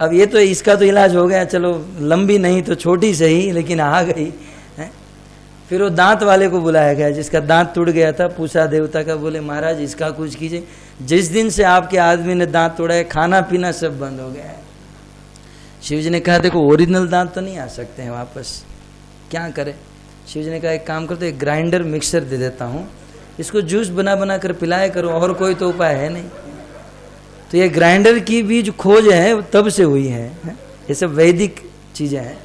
अब ये तो इसका तो इलाज हो गया, चलो लंबी नहीं तो छोटी सही, लेकिन आ गई है। फिर वो दांत वाले को बुलाया गया, जिसका दांत टूट गया था, पूछा देवता का, बोले महाराज इसका कुछ कीजिए। जिस दिन से आपके आदमी ने दांत तोड़ा है, खाना पीना सब बंद हो गया है। शिव जी ने कहा देखो, ओरिजिनल दांत तो नहीं आ सकते हैं वापस, क्या करें? शिव जी ने कहा एक काम करो, तो एक ग्राइंडर मिक्सर दे देता हूँ, इसको जूस बना बना कर पिलाया करो, और कोई तो उपाय है नहीं। तो ये ग्राइंडर की भी जो खोज है तब से हुई है, ये सब वैदिक चीजें हैं।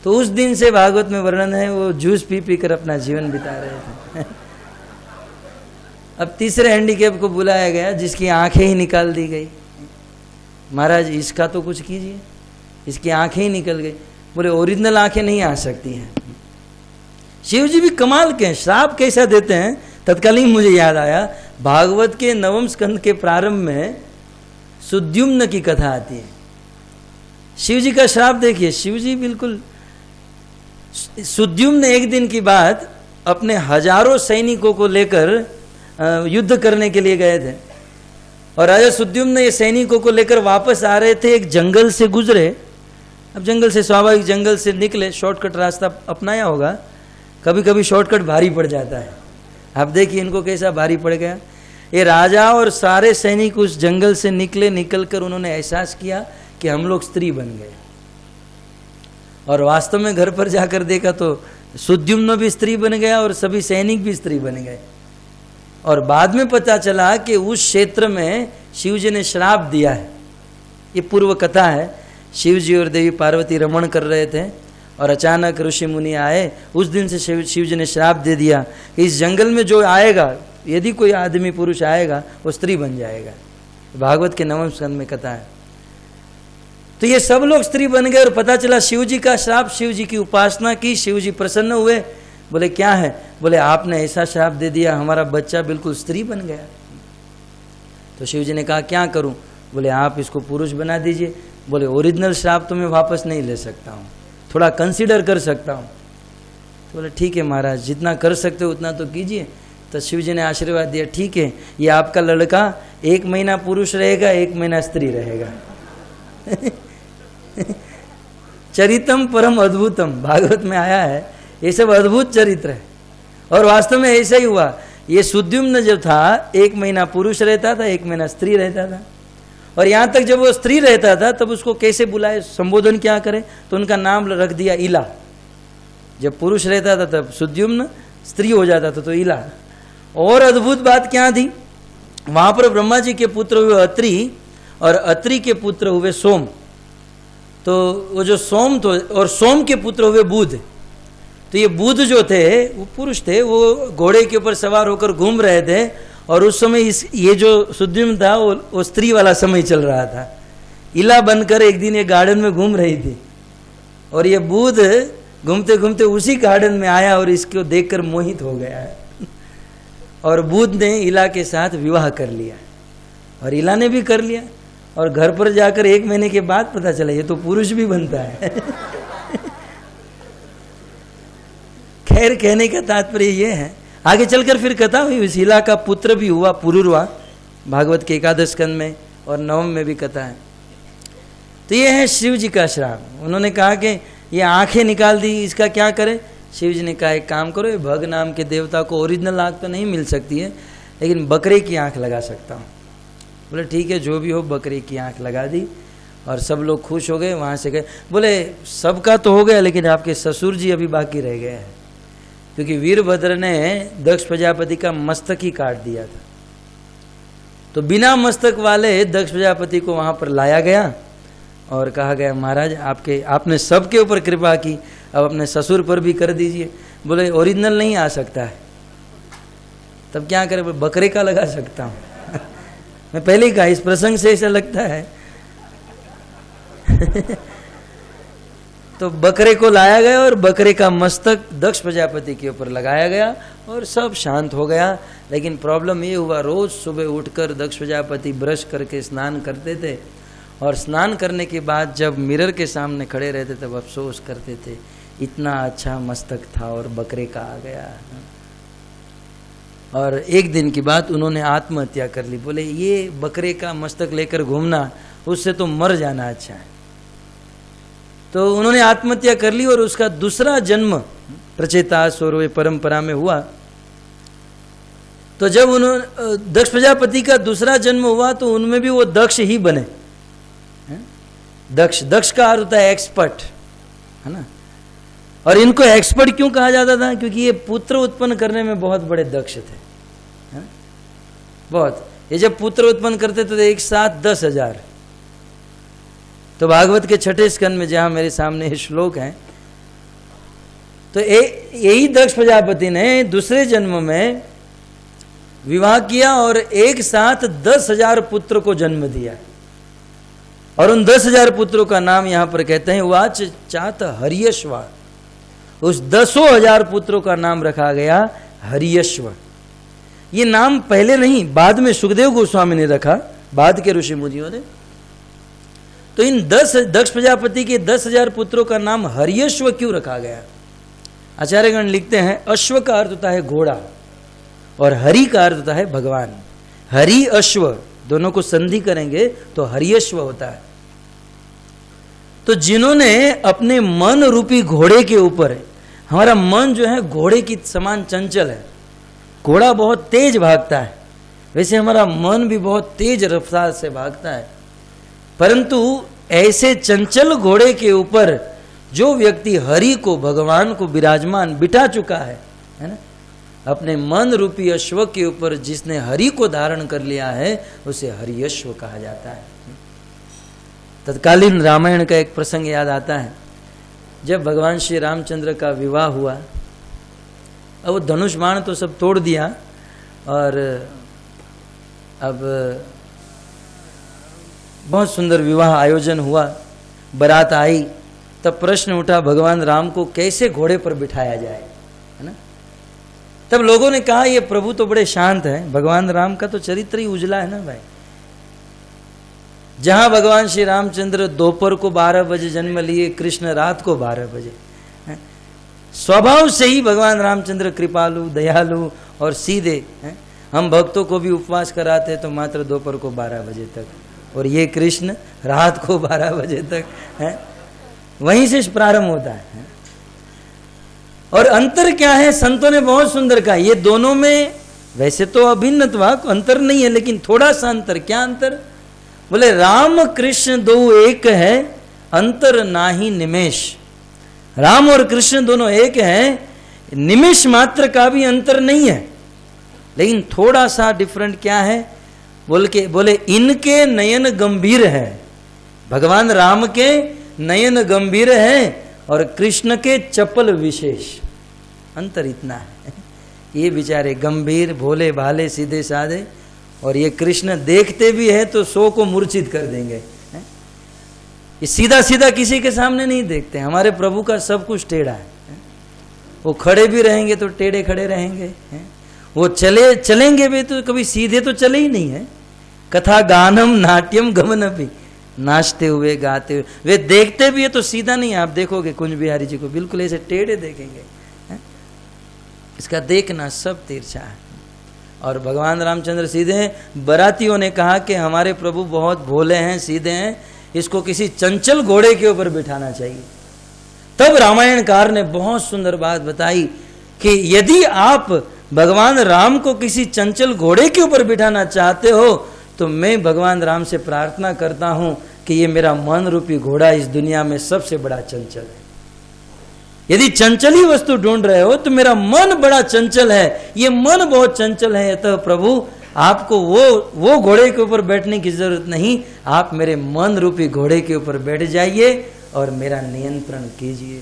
तो उस दिन से भागवत में वर्णन है, वो जूस पी पी कर अपना जीवन बिता रहे थे। अब तीसरे हैंडीकेप को बुलाया गया, जिसकी आंखें ही निकाल दी गई। महाराज इसका तो कुछ कीजिए, इसकी आंखें ही निकल गई। बोले ओरिजिनल आंखें नहीं आ सकती हैं। शिव जी भी कमाल के हैं, श्राप कैसा देते हैं। तत्कालीन मुझे याद आया, भागवत के 9वें स्कंद के प्रारंभ में सुद्युम्न की कथा आती है। शिव जी का श्राप देखिए, शिव जी बिल्कुल, सुद्युम्न एक दिन की बात अपने हजारों सैनिकों को लेकर युद्ध करने के लिए गए थे, और राजा सुद्युम्न ये सैनिकों को लेकर वापस आ रहे थे, एक जंगल से गुजरे। अब जंगल से, स्वाभाविक जंगल से निकले, शॉर्टकट रास्ता अपनाया होगा। कभी कभी शॉर्टकट भारी पड़ जाता है। आप देखिए इनको कैसा भारी पड़ गया। ये राजा और सारे सैनिक उस जंगल से निकले, निकलकर उन्होंने एहसास किया कि हम लोग स्त्री बन गए। और वास्तव में घर पर जाकर देखा तो सुद्युम्न भी स्त्री बन गया और सभी सैनिक भी स्त्री बन गए। और बाद में पता चला कि उस क्षेत्र में शिव जी ने श्राप दिया है। ये पूर्व कथा है। शिव जी और देवी पार्वती रमण कर रहे थे और अचानक ऋषि मुनि आए। उस दिन से शिव जी ने श्राप दे दिया कि इस जंगल में जो आएगा, यदि कोई आदमी पुरुष आएगा, वो स्त्री बन जाएगा। भागवत के 9वें स्कंद में कथा है। तो ये सब लोग स्त्री बन गए और पता चला शिव जी का श्राप। शिव जी की उपासना की, शिव जी प्रसन्न हुए। बोले क्या है? बोले आपने ऐसा श्राप दे दिया, हमारा बच्चा बिल्कुल स्त्री बन गया। तो शिव जी ने कहा क्या करूं? बोले आप इसको पुरुष बना दीजिए। बोले ओरिजिनल श्राप तो मैं वापस नहीं ले सकता हूं, थोड़ा कंसीडर कर सकता हूं। तो बोले ठीक है महाराज, जितना कर सकते हो उतना तो कीजिए। तो शिव जी ने आशीर्वाद दिया, ठीक है, ये आपका लड़का 1 महीना पुरुष रहेगा, 1 महीना स्त्री रहेगा। चरितम परम अद्भुतम, भागवत में आया है। ये सब अद्भुत चरित्र है और वास्तव में ऐसा ही हुआ। ये सुद्युम्न जो था 1 महीना पुरुष रहता था, 1 महीना स्त्री रहता था। और यहां तक जब वो स्त्री रहता था तब उसको कैसे बुलाए, संबोधन क्या करे, तो उनका नाम रख दिया इला। जब पुरुष रहता था तब सुद्युम्न, स्त्री हो जाता था तो इला। और अद्भुत बात क्या थी, वहां पर ब्रह्मा जी के पुत्र हुए अत्रि और अत्रि के पुत्र हुए सोम। तो वो जो सोम तो और सोम के पुत्र हुए बुध। तो ये बुध जो थे वो पुरुष थे, वो घोड़े के ऊपर सवार होकर घूम रहे थे और उस समय ये जो सुद्युम्न था वो स्त्री वाला समय चल रहा था। इला बनकर एक दिन ये गार्डन में घूम रही थी और ये बुध घूमते घूमते उसी गार्डन में आया और इसको देखकर मोहित हो गया है और बुध ने इला के साथ विवाह कर लिया और इला ने भी कर लिया। और घर पर जाकर 1 महीने के बाद पता चला ये तो पुरुष भी बनता है। खैर, कहने का तात्पर्य ये है, आगे चलकर फिर कथा हुई, उस इला का पुत्र भी हुआ पुरुरवा, भागवत के 11 स्कंद में और 9 में भी कथा है। तो ये है शिव जी का श्राप। उन्होंने कहा कि ये आंखें निकाल दी, इसका क्या करें। शिव जी ने कहा एक काम करो, भग नाम के देवता को ओरिजिनल आंख तो नहीं मिल सकती है, लेकिन बकरे की आंख लगा सकता हूँ। बोले ठीक है, जो भी हो, बकरे की आंख लगा दी और सब लोग खुश हो गए। वहाँ से गए, बोले सबका तो हो गया लेकिन आपके ससुर जी अभी बाकी रह गए हैं, क्योंकि वीरभद्र ने दक्ष प्रजापति का मस्तक ही काट दिया था। तो बिना मस्तक वाले दक्ष प्रजापति को वहाँ पर लाया गया और कहा गया महाराज आपने सबके ऊपर कृपा की, अब अपने ससुर पर भी कर दीजिए। बोले ओरिजिनल नहीं आ सकता है, तब क्या करें, बकरे का लगा सकता हूँ। मैं पहले ही कहा, इस प्रसंग से ऐसा लगता है। तो बकरे को लाया गया और बकरे का मस्तक दक्ष प्रजापति के ऊपर लगाया गया और सब शांत हो गया। लेकिन प्रॉब्लम ये हुआ, रोज सुबह उठकर दक्ष प्रजापति ब्रश करके स्नान करते थे और स्नान करने के बाद जब मिरर के सामने खड़े रहते तब अफसोस करते थे, इतना अच्छा मस्तक था और बकरे का आ गया। और एक दिन की बात उन्होंने आत्महत्या कर ली। बोले ये बकरे का मस्तक लेकर घूमना, उससे तो मर जाना अच्छा है। तो उन्होंने आत्महत्या कर ली और उसका दूसरा जन्म प्रचेतास और वे परंपरा में हुआ। तो जब उन्होंने दक्ष प्रजापति का दूसरा जन्म हुआ तो उनमें भी वो दक्ष ही बने। दक्ष का अर्थ होता है एक्सपर्ट, है ना। और इनको एक्सपर्ट क्यों कहा जाता था, क्योंकि ये पुत्र उत्पन्न करने में बहुत बड़े दक्ष थे, है? बहुत। ये जब पुत्र उत्पन्न करते थे तो एक साथ 10,000। तो भागवत के 6ठे स्कंद में जहां मेरे सामने ये श्लोक है, तो यही दक्ष प्रजापति ने दूसरे जन्म में विवाह किया और एक साथ 10,000 पुत्र को जन्म दिया। और उन 10,000 पुत्रों का नाम यहां पर कहते हैं वाच चात हरियश्वा। उस 10,000 पुत्रों का नाम रखा गया हरियश्व। ये नाम पहले नहीं, बाद में सुखदेव गोस्वामी ने रखा, बाद के ऋषि मुनियों ने। तो इन दक्ष प्रजापति के 10,000 पुत्रों का नाम हरियश्व क्यों रखा गया। आचार्यगण लिखते हैं अश्व का अर्थ होता है घोड़ा और हरि का अर्थ होता है भगवान। हरि अश्व दोनों को संधि करेंगे तो हरियश्व होता है। तो जिन्होंने अपने मन रूपी घोड़े के ऊपर, हमारा मन जो है घोड़े की समान चंचल है, घोड़ा बहुत तेज भागता है, वैसे हमारा मन भी बहुत तेज रफ्तार से भागता है। परंतु ऐसे चंचल घोड़े के ऊपर जो व्यक्ति हरि को, भगवान को विराजमान बिठा चुका है ना, अपने मन रूपी अश्व के ऊपर जिसने हरि को धारण कर लिया है, उसे हरियश्व कहा जाता है। तत्कालीन रामायण का एक प्रसंग याद आता है, जब भगवान श्री रामचंद्र का विवाह हुआ। अब वो धनुष बाण तो सब तोड़ दिया और अब बहुत सुंदर विवाह आयोजन हुआ, बारात आई। तब प्रश्न उठा भगवान राम को कैसे घोड़े पर बिठाया जाए, है ना। तब लोगों ने कहा ये प्रभु तो बड़े शांत हैं, भगवान राम का तो चरित्र ही उजला है ना भाई। जहां भगवान श्री रामचंद्र दोपहर को 12 बजे जन्म लिए, कृष्ण रात को 12 बजे। स्वभाव से ही भगवान रामचंद्र कृपालु, दयालु और सीधे हैं। हम भक्तों को भी उपवास कराते तो मात्र दोपहर को 12 बजे तक, और ये कृष्ण रात को 12 बजे तक है। वहीं से प्रारंभ होता है। और अंतर क्या है, संतों ने बहुत सुंदर कहा, ये दोनों में वैसे तो अभिन्नत्व अंतर नहीं है, लेकिन थोड़ा सा अंतर। क्या अंतर? बोले राम कृष्ण दो एक है, अंतर नाही निमेश। राम और कृष्ण दोनों एक हैं, निमिष मात्र का भी अंतर नहीं है, लेकिन थोड़ा सा डिफरेंट क्या है बोले इनके नयन गंभीर है, भगवान राम के नयन गंभीर है और कृष्ण के चपल विशेष, अंतर इतना है। ये बेचारे गंभीर भोले भाले सीधे साधे, और ये कृष्ण देखते भी है तो 100 को मूर्छित कर देंगे। ये सीधा सीधा किसी के सामने नहीं देखते। हमारे प्रभु का सब कुछ टेढ़ा है। वो खड़े भी रहेंगे तो टेढ़े खड़े रहेंगे, वो चलेंगे भी तो कभी सीधे तो चले ही नहीं है। कथा गानम नाट्यम गमन भी, नाचते हुए गाते हुए, वे देखते भी है तो सीधा नहीं। आप देखोगे कुंज बिहारी जी को बिल्कुल ऐसे टेढ़े देखेंगे। इसका देखना सब तिरछा है। और भगवान रामचंद्र सीधे हैं। बरातियों ने कहा कि हमारे प्रभु बहुत भोले हैं, सीधे हैं, इसको किसी चंचल घोड़े के ऊपर बिठाना चाहिए। तब रामायणकार ने बहुत सुंदर बात बताई कि यदि आप भगवान राम को किसी चंचल घोड़े के ऊपर बिठाना चाहते हो तो मैं भगवान राम से प्रार्थना करता हूं कि ये मेरा मन रूपी घोड़ा इस दुनिया में सबसे बड़ा चंचल है। यदि चंचल ही वस्तु ढूंढ रहे हो तो मेरा मन बड़ा चंचल है, ये मन बहुत चंचल है, अतः प्रभु आपको वो घोड़े के ऊपर बैठने की जरूरत नहीं, आप मेरे मन रूपी घोड़े के ऊपर बैठ जाइए और मेरा नियंत्रण कीजिए।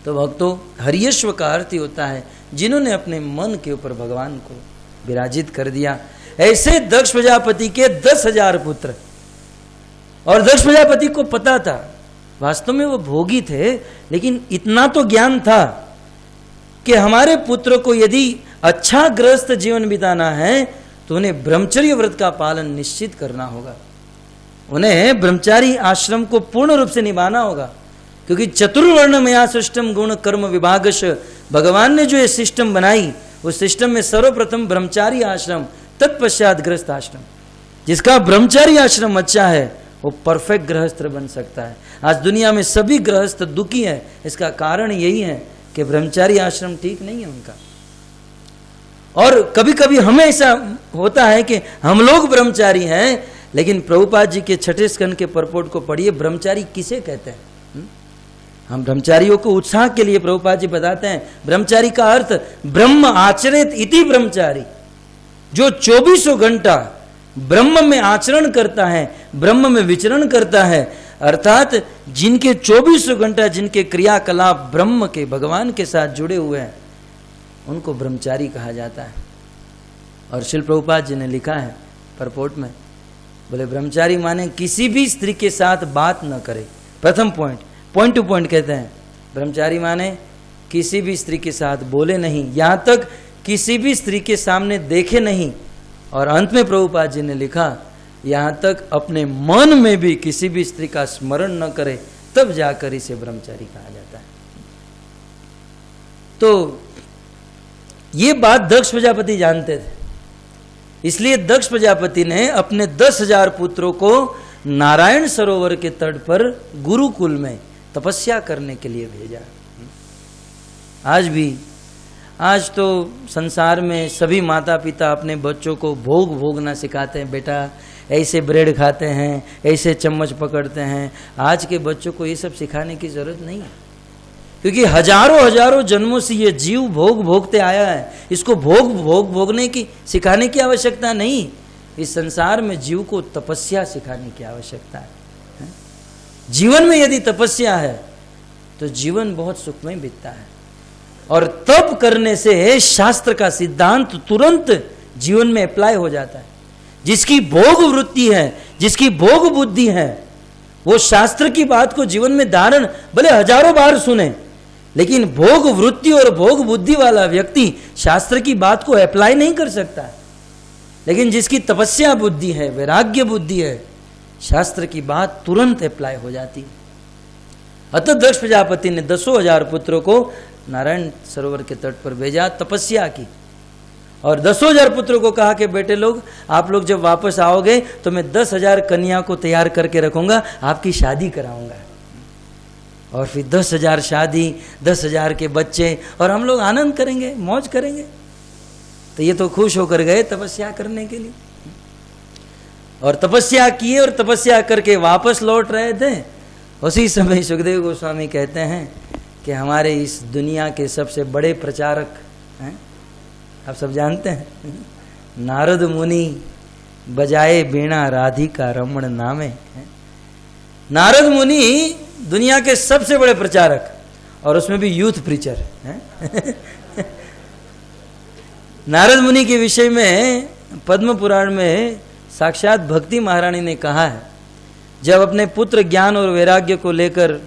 तो भक्तों, हरियश्व का अर्थ होता है जिन्होंने अपने मन के ऊपर भगवान को विराजित कर दिया। ऐसे दक्ष प्रजापति के 10,000 पुत्र, और दक्ष प्रजापति को पता था, वास्तव में वो भोगी थे, लेकिन इतना तो ज्ञान था कि हमारे पुत्र को यदि अच्छा गृहस्थ जीवन बिताना है तो उन्हें ब्रह्मचर्य व्रत का पालन निश्चित करना होगा। उन्हें ब्रह्मचारी आश्रम को पूर्ण रूप से निभाना होगा, क्योंकि चतुर्वर्ण मया सिस्टम गुण कर्म विभागश, भगवान ने जो ये सिस्टम बनाई उस सिस्टम में सर्वप्रथम ब्रह्मचारी आश्रम, तत्पश्चात गृहस्थ आश्रम। जिसका ब्रह्मचारी आश्रम अच्छा है वो परफेक्ट गृहस्थ बन सकता है। आज दुनिया में सभी गृहस्थ दुखी हैं, इसका कारण यही है कि ब्रह्मचारी आश्रम ठीक नहीं है उनका। और कभी कभी हमें ऐसा होता है कि हम लोग ब्रह्मचारी हैं, लेकिन प्रभुपाद जी के 6ठे स्कंद के परपोट को पढ़िए, ब्रह्मचारी किसे कहते हैं। हम ब्रह्मचारियों को उत्साह के लिए प्रभुपाद जी बताते हैं, ब्रह्मचारी का अर्थ ब्रह्म आचरित इति ब्रह्मचारी, जो 24 घंटा ब्रह्म में आचरण करता है, ब्रह्म में विचरण करता है, अर्थात जिनके 24 घंटा जिनके क्रियाकलाप ब्रह्म के भगवान के साथ जुड़े हुए हैं, उनको ब्रह्मचारी कहा जाता है। और श्रील प्रभुपाद जी ने लिखा है परपोट में, बोले ब्रह्मचारी माने किसी भी स्त्री के साथ बात न करे। प्रथम पॉइंट टू पॉइंट कहते हैं, ब्रह्मचारी माने किसी भी स्त्री के साथ बोले नहीं, यहां तक किसी भी स्त्री के सामने देखे नहीं। और अंत में प्रभुपाद जी ने लिखा, यहां तक अपने मन में भी किसी भी स्त्री का स्मरण न करे, तब जाकर इसे ब्रह्मचारी कहा जाता है। तो ये बात दक्ष प्रजापति जानते थे, इसलिए दक्ष प्रजापति ने अपने 10,000 पुत्रों को नारायण सरोवर के तट पर गुरुकुल में तपस्या करने के लिए भेजा। आज तो संसार में सभी माता पिता अपने बच्चों को भोग भोगना सिखाते हैं, बेटा ऐसे ब्रेड खाते हैं, ऐसे चम्मच पकड़ते हैं। आज के बच्चों को ये सब सिखाने की जरूरत नहीं है, क्योंकि हजारों जन्मों से ये जीव भोग भोगते आया है, इसको भोगने की सिखाने की आवश्यकता नहीं। इस संसार में जीव को तपस्या सिखाने की आवश्यकता है। जीवन में यदि तपस्या है तो जीवन बहुत सुखमय बीतता है, और तप करने से शास्त्र का सिद्धांत तुरंत जीवन में अप्लाई हो जाता है। जिसकी भोग वृत्ति है, जिसकी भोग बुद्धि है, वो शास्त्र की बात को जीवन में धारण भले हजारों बार सुने, लेकिन भोग वृत्ति और भोग बुद्धि वाला व्यक्ति शास्त्र की बात को अप्लाई नहीं कर सकता है। लेकिन जिसकी तपस्या बुद्धि है, वैराग्य बुद्धि है, शास्त्र की बात तुरंत अप्लाई हो जाती है। अतः दक्ष प्रजापति ने 10,000 पुत्रों को नारायण सरोवर के तट पर भेजा, तपस्या की, और 10,000 पुत्रों को कहा कि बेटे लोग, आप लोग जब वापस आओगे तो मैं 10,000 कन्या को तैयार करके रखूंगा, आपकी शादी कराऊंगा। और फिर 10,000 शादी, 10,000 के बच्चे, और हम लोग आनंद करेंगे, मौज करेंगे। तो ये तो खुश होकर गए तपस्या करने के लिए, और तपस्या किए, और तपस्या करके वापस लौट रहे थे उसी समय सुखदेव गोस्वामी कहते हैं कि हमारे इस दुनिया के सबसे बड़े प्रचारक हैं, आप सब जानते हैं, नारद मुनि बजाए बीणा राधिका रमण नामे। नारद मुनि दुनिया के सबसे बड़े प्रचारक, और उसमें भी यूथ प्रीचर हैं। नारद मुनि के विषय में पद्म पुराण में साक्षात भक्ति महारानी ने कहा है, जब अपने पुत्र ज्ञान और वैराग्य को लेकर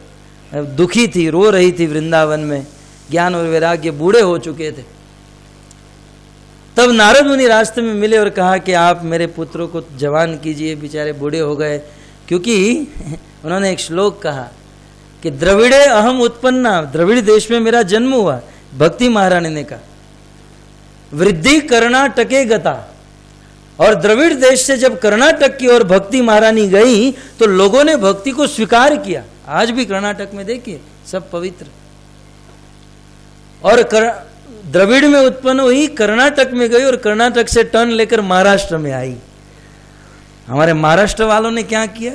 दुखी थी, रो रही थी वृंदावन में, ज्ञान और वैराग्य बूढ़े हो चुके थे, तब नारद मुनि रास्ते में मिले और कहा कि आप मेरे पुत्रों को जवान कीजिए, बेचारे बूढ़े हो गए। क्योंकि उन्होंने एक श्लोक कहा कि द्रविड़े अहम उत्पन्ना, द्रविड़ देश में मेरा जन्म हुआ। भक्ति महारानी ने कहा वृद्धि कर्नाटके गता, और द्रविड़ देश से जब कर्नाटक की ओर भक्ति महारानी गई तो लोगों ने भक्ति को स्वीकार किया। आज भी कर्नाटक में देखिए सब पवित्र। और द्रविड़ में उत्पन्न हुई, कर्नाटक में गई और कर्नाटक से टर्न लेकर महाराष्ट्र में आई। हमारे महाराष्ट्र वालों ने क्या किया?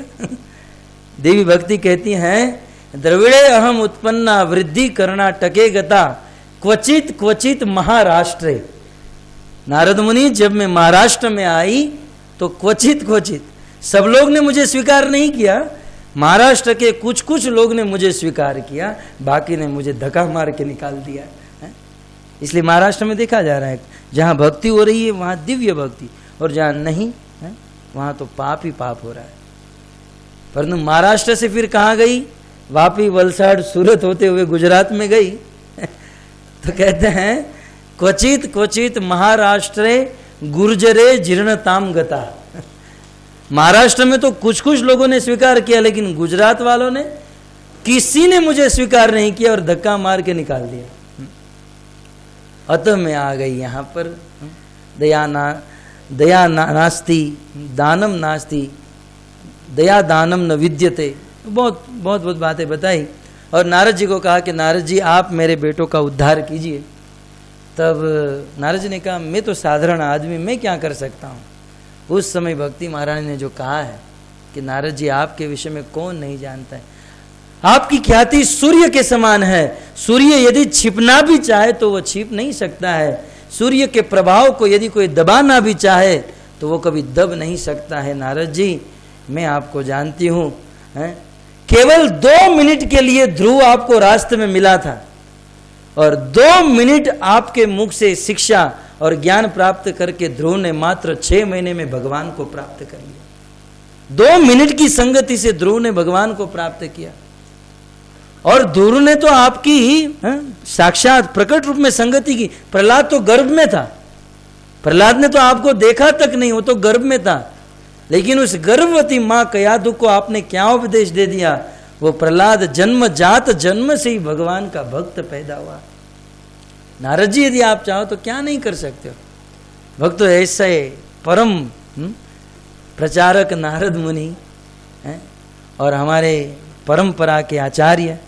देवी भक्ति कहती हैं द्रविड़े अहम उत्पन्ना वृद्धि कर्नाटके गता क्वचित क्वचित महाराष्ट्रे। नारद मुनि जब मैं महाराष्ट्र में आई तो क्वचित क्वचित, सब लोग ने मुझे स्वीकार नहीं किया, महाराष्ट्र के कुछ कुछ लोग ने मुझे स्वीकार किया, बाकी ने मुझे धक्का मार के निकाल दिया है। इसलिए महाराष्ट्र में देखा जा रहा है जहां भक्ति हो रही है वहां दिव्य भक्ति, और जहां नहीं है वहां तो पाप ही पाप हो रहा है। परंतु महाराष्ट्र से फिर कहाँ गई? वापी, वलसाड़, सूरत होते हुए गुजरात में गई। तो कहते हैं क्वचित क्वचित महाराष्ट्रे गुर्जरे जीर्णताम गता। महाराष्ट्र में तो कुछ कुछ लोगों ने स्वीकार किया, लेकिन गुजरात वालों ने, किसी ने मुझे स्वीकार नहीं किया और धक्का मार के निकाल दिया। अतः मैं आ गई यहाँ पर। दया नास्ति दानम नास्ति, दया दानम न विद्यते। बहुत बहुत बहुत बातें बताई और नारद जी को कहा कि नारद जी आप मेरे बेटों का उद्धार कीजिए। तब नारद जी ने कहा मैं तो साधारण आदमी, मैं क्या कर सकता हूँ। उस समय भक्ति महारानी ने जो कहा है कि नारद जी आपके विषय में कौन नहीं जानता है, आपकी ख्याति सूर्य के समान है। सूर्य यदि छिपना भी चाहे तो वो छिप नहीं सकता है। सूर्य के प्रभाव को यदि कोई दबाना भी चाहे तो वो कभी दब नहीं सकता है। नारद जी मैं आपको जानती हूँ। केवल 2 मिनट के लिए ध्रुव आपको रास्ते में मिला था और 2 मिनट आपके मुख से शिक्षा और ज्ञान प्राप्त करके ध्रुव ने मात्र 6 महीने में भगवान को प्राप्त कर लिया। 2 मिनट की संगति से ध्रुव ने भगवान को प्राप्त किया। और ध्रुव ने तो आपकी साक्षात प्रकट रूप में संगति की। प्रहलाद तो गर्भ में था, प्रहलाद ने तो आपको देखा तक नहीं, वो तो गर्भ में था। लेकिन उस गर्भवती मां कयाधु को आपने क्या उपदेश दे दिया? वो प्रहलाद जन्मजात जन्म से ही भगवान का भक्त पैदा हुआ। नारद जी यदि आप चाहो तो क्या नहीं कर सकते हो। भक्त ऐसे परम प्रचारक नारद मुनि हैं और हमारे परंपरा के आचार्य,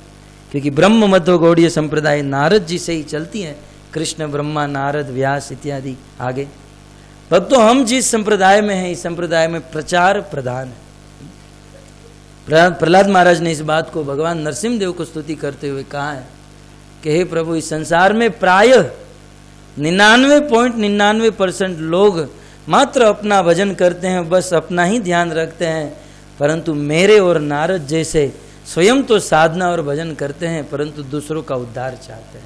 क्योंकि ब्रह्म मध्व गौड़ीय संप्रदाय नारद जी से ही चलती है। कृष्ण, ब्रह्मा, नारद, व्यास इत्यादि आगे। भक्तों हम जिस संप्रदाय में हैं, इस संप्रदाय में प्रचार प्रधान है। प्रहलाद महाराज ने इस बात को भगवान नरसिंहदेव को स्तुति करते हुए कहा है कि हे प्रभु, इस संसार में प्रायः 99.99% लोग मात्र अपना भजन करते हैं, बस अपना ही ध्यान रखते हैं। परंतु मेरे और नारद जैसे स्वयं तो साधना और भजन करते हैं परंतु दूसरों का उद्धार चाहते हैं।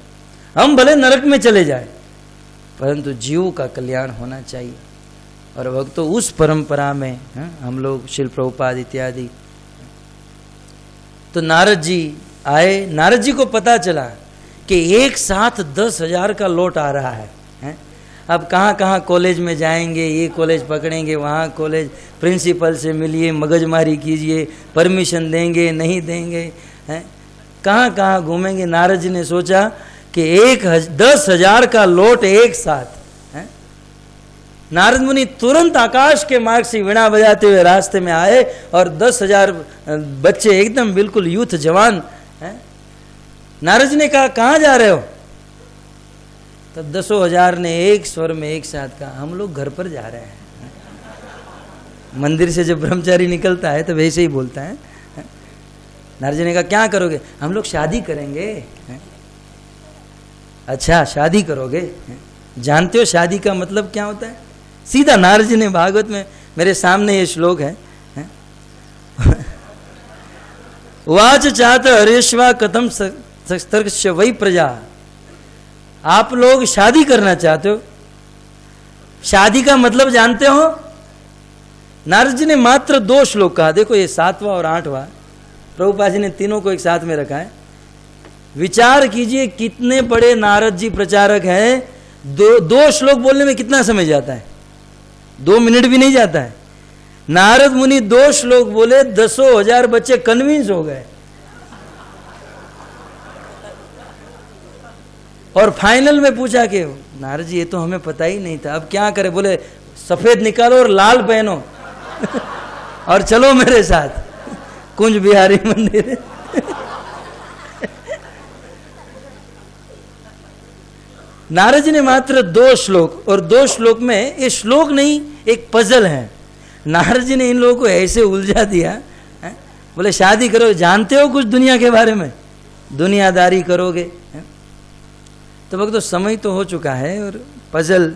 हम भले नरक में चले जाए परंतु जीवों का कल्याण होना चाहिए। और भक्तों उस परंपरा में हम लोग श्रील प्रभुपाद इत्यादि। तो नारद जी आए, नारद जी को पता चला कि एक साथ 10,000 का लौट आ रहा है। अब कहाँ कहाँ कॉलेज में जाएंगे, ये कॉलेज पकड़ेंगे, वहाँ कॉलेज, प्रिंसिपल से मिलिए, मगजमारी कीजिए, परमिशन देंगे नहीं देंगे, कहाँ कहाँ घूमेंगे। नारद जी ने सोचा कि 10,000 का लौट एक साथ। नारद मुनि तुरंत आकाश के मार्ग से वीणा बजाते हुए रास्ते में आए और 10,000 बच्चे एकदम बिल्कुल यूथ जवान। नारद जी ने कहा कहाँ जा रहे हो? तब 10,000 ने एक स्वर में एक साथ कहा हम लोग घर पर जा रहे हैं। मंदिर से जब ब्रह्मचारी निकलता है तो वैसे ही बोलता है। नारद जी ने कहा क्या करोगे? हम लोग शादी करेंगे। अच्छा शादी करोगे? जानते हो शादी का मतलब क्या होता है? सीधा नारद जी ने भागवत में, मेरे सामने ये श्लोक है, वाच चात हरेश्वा कथम सस्तर्क्ष वही प्रजा। आप लोग शादी करना चाहते हो, शादी का मतलब जानते हो? नारद जी ने मात्र 2 श्लोक कहा। देखो ये 7वां और 8वां, प्रभुपाद जी ने तीनों को एक साथ में रखा है। विचार कीजिए कितने बड़े नारद जी प्रचारक हैं। 2 श्लोक बोलने में कितना समय जाता है? 2 मिनट भी नहीं जाता है। नारद मुनि 2 श्लोक बोले, 10,000 बच्चे कन्विंस हो गए और फाइनल में पूछा कि नारद जी ये तो हमें पता ही नहीं था, अब क्या करें? बोले सफेद निकालो और लाल पहनो और चलो मेरे साथ कुंज बिहारी मंदिर। नारद जी ने मात्र 2 श्लोक, और 2 श्लोक में, ये श्लोक नहीं एक पजल है। नारद जी ने इन लोगों को ऐसे उलझा दिया है? बोले शादी करो, जानते हो कुछ दुनिया के बारे में? दुनियादारी करोगे? है? तो भक्तों समय तो हो चुका है और पजल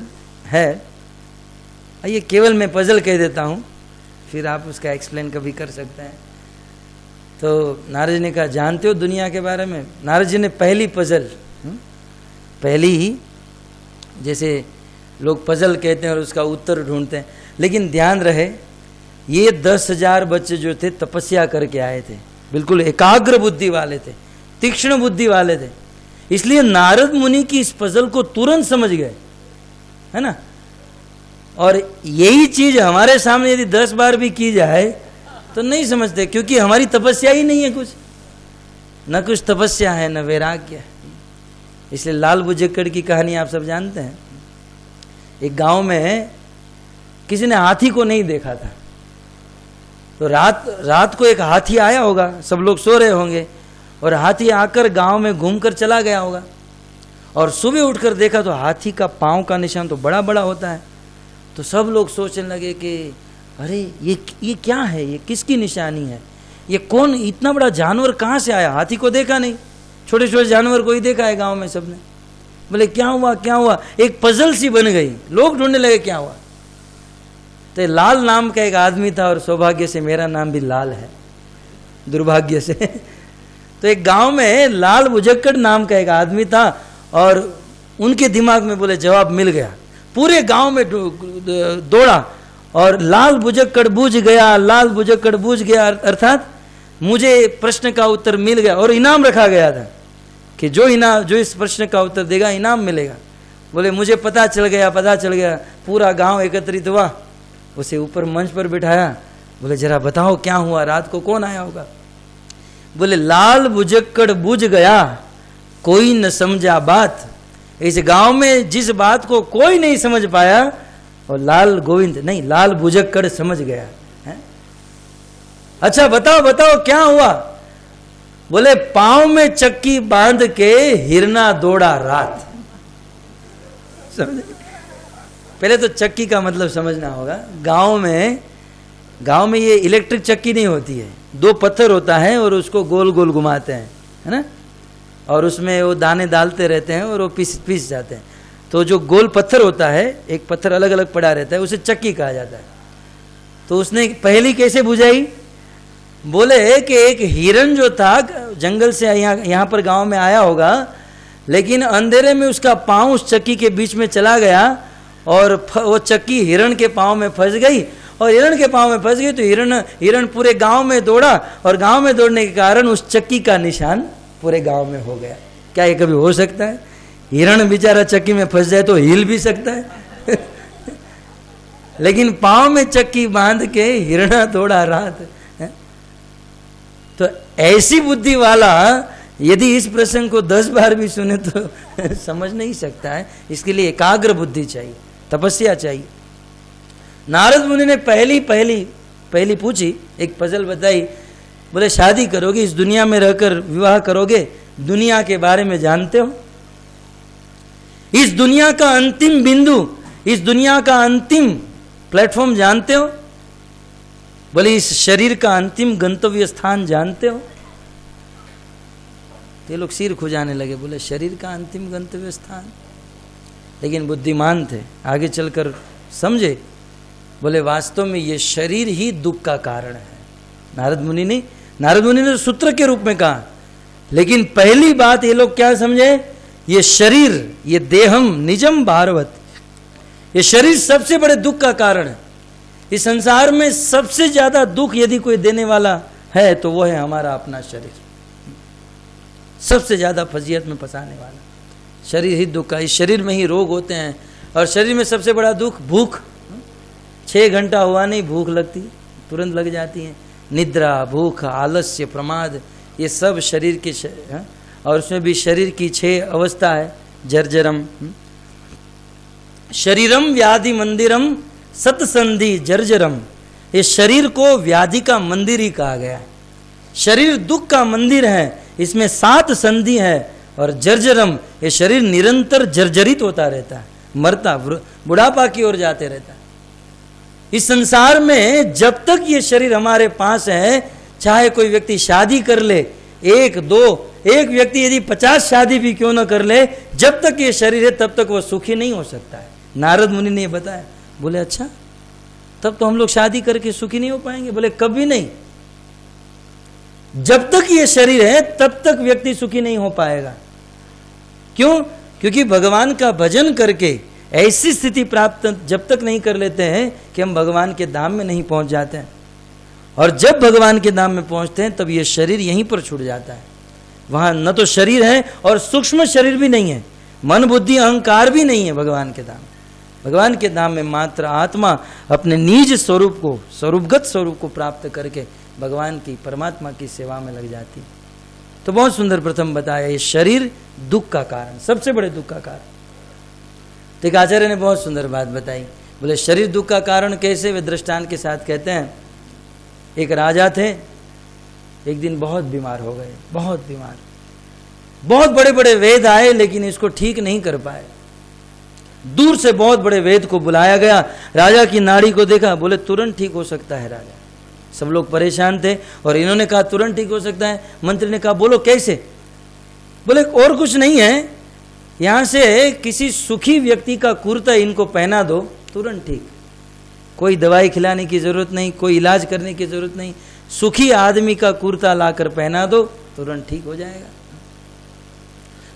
है। आइए केवल मैं पजल कह देता हूँ, फिर आप उसका एक्सप्लेन कभी कर सकते हैं। तो नारद जी ने कहा जानते हो दुनिया के बारे में? नारद जी ने पहली पजल, पहली ही, जैसे लोग पजल कहते हैं और उसका उत्तर ढूंढते हैं, लेकिन ध्यान रहे ये 10,000 बच्चे जो थे तपस्या करके आए थे, बिल्कुल एकाग्र बुद्धि वाले थे, तीक्ष्ण बुद्धि वाले थे, इसलिए नारद मुनि की इस पजल को तुरंत समझ गए, है ना। और यही चीज हमारे सामने यदि 10 बार भी की जाए तो नहीं समझते, क्योंकि हमारी तपस्या ही नहीं है, कुछ न कुछ तपस्या है न वैराग्य है। इसलिए लाल बुजक्कड़ की कहानी आप सब जानते हैं। एक गांव में किसी ने हाथी को नहीं देखा था, तो रात को एक हाथी आया होगा, सब लोग सो रहे होंगे, और हाथी आकर गांव में घूमकर चला गया होगा, और सुबह उठकर देखा तो हाथी का पांव का निशान तो बड़ा बड़ा होता है। तो सब लोग सोचने लगे कि अरे ये क्या है, ये किसकी निशानी है, ये कौन इतना बड़ा जानवर कहाँ से आया? हाथी को देखा नहीं, छोटे छोटे जानवर को ही देखा है गांव में सबने। बोले क्या हुआ क्या हुआ? एक पजल सी बन गई, लोग ढूंढने लगे क्या हुआ। तो लाल नाम का एक आदमी था, और सौभाग्य से मेरा नाम भी लाल है, दुर्भाग्य से। तो एक गांव में लाल बुजक्कड़ नाम का एक आदमी था, और उनके दिमाग में बोले जवाब मिल गया। पूरे गांव में दौड़ा और लाल बुजक्कड़ बूझ गया, लाल बुजक्कड़ बूझ गया, अर्थात मुझे प्रश्न का उत्तर मिल गया, और इनाम रखा गया था कि जो इस प्रश्न का उत्तर देगा इनाम मिलेगा। बोले मुझे पता चल गया। पूरा गांव एकत्रित हुआ, उसे ऊपर मंच पर बिठाया। बोले जरा बताओ क्या हुआ, रात को कौन आया होगा? बोले लाल बुजक्कड़ बूझ गया, कोई न समझा बात। इस गांव में जिस बात को कोई नहीं समझ पाया, और लाल बुजक्कड़ समझ गया है? अच्छा बताओ क्या हुआ? बोले पांव में चक्की बांध के हिरना दौड़ा रात। समझे? पहले तो चक्की का मतलब समझना होगा। गांव में ये इलेक्ट्रिक चक्की नहीं होती है, 2 पत्थर होता है और उसको गोल गोल घुमाते हैं, है ना, और उसमें वो दाने डालते रहते हैं और वो पीस जाते हैं। तो जो गोल पत्थर होता है, एक पत्थर अलग अलग पड़ा रहता है, उसे चक्की कहा जाता है। तो उसने पहली कैसे बुझाई? बोले कि एक हिरन जो था जंगल से यहाँ पर गांव में आया होगा, लेकिन अंधेरे में उसका पांव उस चक्की के बीच में चला गया, और वो चक्की हिरन के पांव में फंस गई, और हिरन के पांव में फंस गई तो हिरन पूरे गांव में दौड़ा, और गांव में दौड़ने के कारण उस चक्की का निशान पूरे गांव में हो गया। क्या ये कभी हो सकता है? हिरण बेचारा चक्की में फंस जाए तो हिल भी सकता है लेकिन पांव में चक्की बांध के हिरणा दौड़ा रात है? तो ऐसी बुद्धि वाला यदि इस प्रसंग को 10 बार भी सुने तो समझ नहीं सकता है। इसके लिए एकाग्र बुद्धि चाहिए, तपस्या चाहिए। नारद मुनि ने पहली पूछी, एक पजल बताई। बोले शादी करोगे, इस दुनिया में रहकर विवाह करोगे, दुनिया के बारे में जानते हो? इस दुनिया का अंतिम बिंदु, इस दुनिया का अंतिम प्लेटफॉर्म जानते हो? बोले इस शरीर का अंतिम गंतव्य स्थान जानते हो? तो ये लोग सिर खुजाने लगे, बोले शरीर का अंतिम गंतव्य स्थान। लेकिन बुद्धिमान थे, आगे चलकर समझे, बोले वास्तव में ये शरीर ही दुख का कारण है। नारद मुनि ने सूत्र के रूप में कहा, लेकिन पहली बात ये लोग क्या समझे, ये शरीर, ये देहम निजम भारवत, ये शरीर सबसे बड़े दुख का कारण है। इस संसार में सबसे ज्यादा दुख यदि कोई देने वाला है तो वो है हमारा अपना शरीर, सबसे ज्यादा फजीयत में फंसाने वाला शरीर ही दुख का। इस शरीर में ही रोग होते हैं, और शरीर में सबसे बड़ा दुख भूख। 6 घंटा हुआ नहीं भूख लगती, तुरंत लग जाती है। निद्रा, भूख, आलस्य, प्रमाद, ये सब शरीर के और उसमें भी शरीर की 6 अवस्था है। जर्जरम, शरीरम व्याधि मंदिरम सतसंधि जर्जरम, ये शरीर को व्याधि का मंदिर ही कहा गया है। शरीर दुख का मंदिर है, इसमें 7 संधि है, और जर्जरम, ये शरीर निरंतर जर्जरित होता रहता है, मरता, बुढ़ापा की ओर जाते रहता है। इस संसार में जब तक ये शरीर हमारे पास है, चाहे कोई व्यक्ति शादी कर ले, 1, 2, एक व्यक्ति यदि 50 शादी भी क्यों ना कर ले, जब तक ये शरीर है तब तक वो सुखी नहीं हो सकता है। नारद मुनि ने बताया। बोले अच्छा, तब तो हम लोग शादी करके सुखी नहीं हो पाएंगे? बोले कभी नहीं, जब तक ये शरीर है तब तक व्यक्ति सुखी नहीं हो पाएगा। क्यों? क्योंकि भगवान का भजन करके ऐसी स्थिति प्राप्त जब तक नहीं कर लेते हैं कि हम भगवान के धाम में नहीं पहुंच जाते हैं, और जब भगवान के धाम में पहुंचते हैं तब ये शरीर यहीं पर छूट जाता है। वहां न तो शरीर है और सूक्ष्म शरीर भी नहीं है, मन बुद्धि अहंकार भी नहीं है भगवान के धाम। भगवान के धाम में मात्र आत्मा अपने निज स्वरूप को, स्वरूपगत स्वरूप को प्राप्त करके भगवान की, परमात्मा की सेवा में लग जाती। तो बहुत सुंदर प्रथम बताया, ये शरीर दुख का कारण, सबसे बड़े दुख का कारण। तो एक आचार्य ने बहुत सुंदर बात बताई, बोले शरीर दुख का कारण कैसे? वे दृष्टांत के साथ कहते हैं, एक राजा थे, एक दिन बहुत बीमार हो गए, बहुत बीमार, बहुत बड़े बड़े वेद आए लेकिन इसको ठीक नहीं कर पाए। दूर से बहुत बड़े वेद को बुलाया गया, राजा की नाड़ी को देखा, बोले तुरंत ठीक हो सकता है राजा। सब लोग परेशान थे और इन्होंने कहा तुरंत ठीक हो सकता है। मंत्री ने कहा बोलो कैसे? बोले और कुछ नहीं है, यहां से किसी सुखी व्यक्ति का कुर्ता इनको पहना दो, तुरंत ठीक। कोई दवाई खिलाने की जरूरत नहीं, कोई इलाज करने की जरूरत नहीं, सुखी आदमी का कुर्ता लाकर पहना दो, तुरंत ठीक हो जाएगा।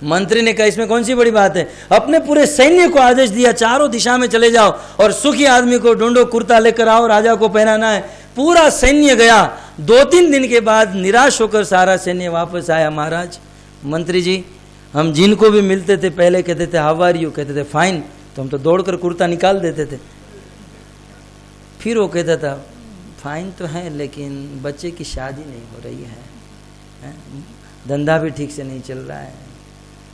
मंत्री ने कहा इसमें कौन सी बड़ी बात है? अपने पूरे सैन्य को आदेश दिया, चारों दिशा में चले जाओ और सुखी आदमी को ढूंढो, कुर्ता लेकर आओ, राजा को पहनाना है। पूरा सैन्य गया। 2-3 दिन के बाद निराश होकर सारा सैन्य वापस आया। महाराज, मंत्री जी, हम जिनको भी मिलते थे पहले कहते थे हाउ आर यू, कहते थे फाइन, तो हम तो दौड़कर कुर्ता निकाल देते थे। फिर वो कहता था फाइन तो है लेकिन बच्चे की शादी नहीं हो रही है, धंधा भी ठीक से नहीं चल रहा है।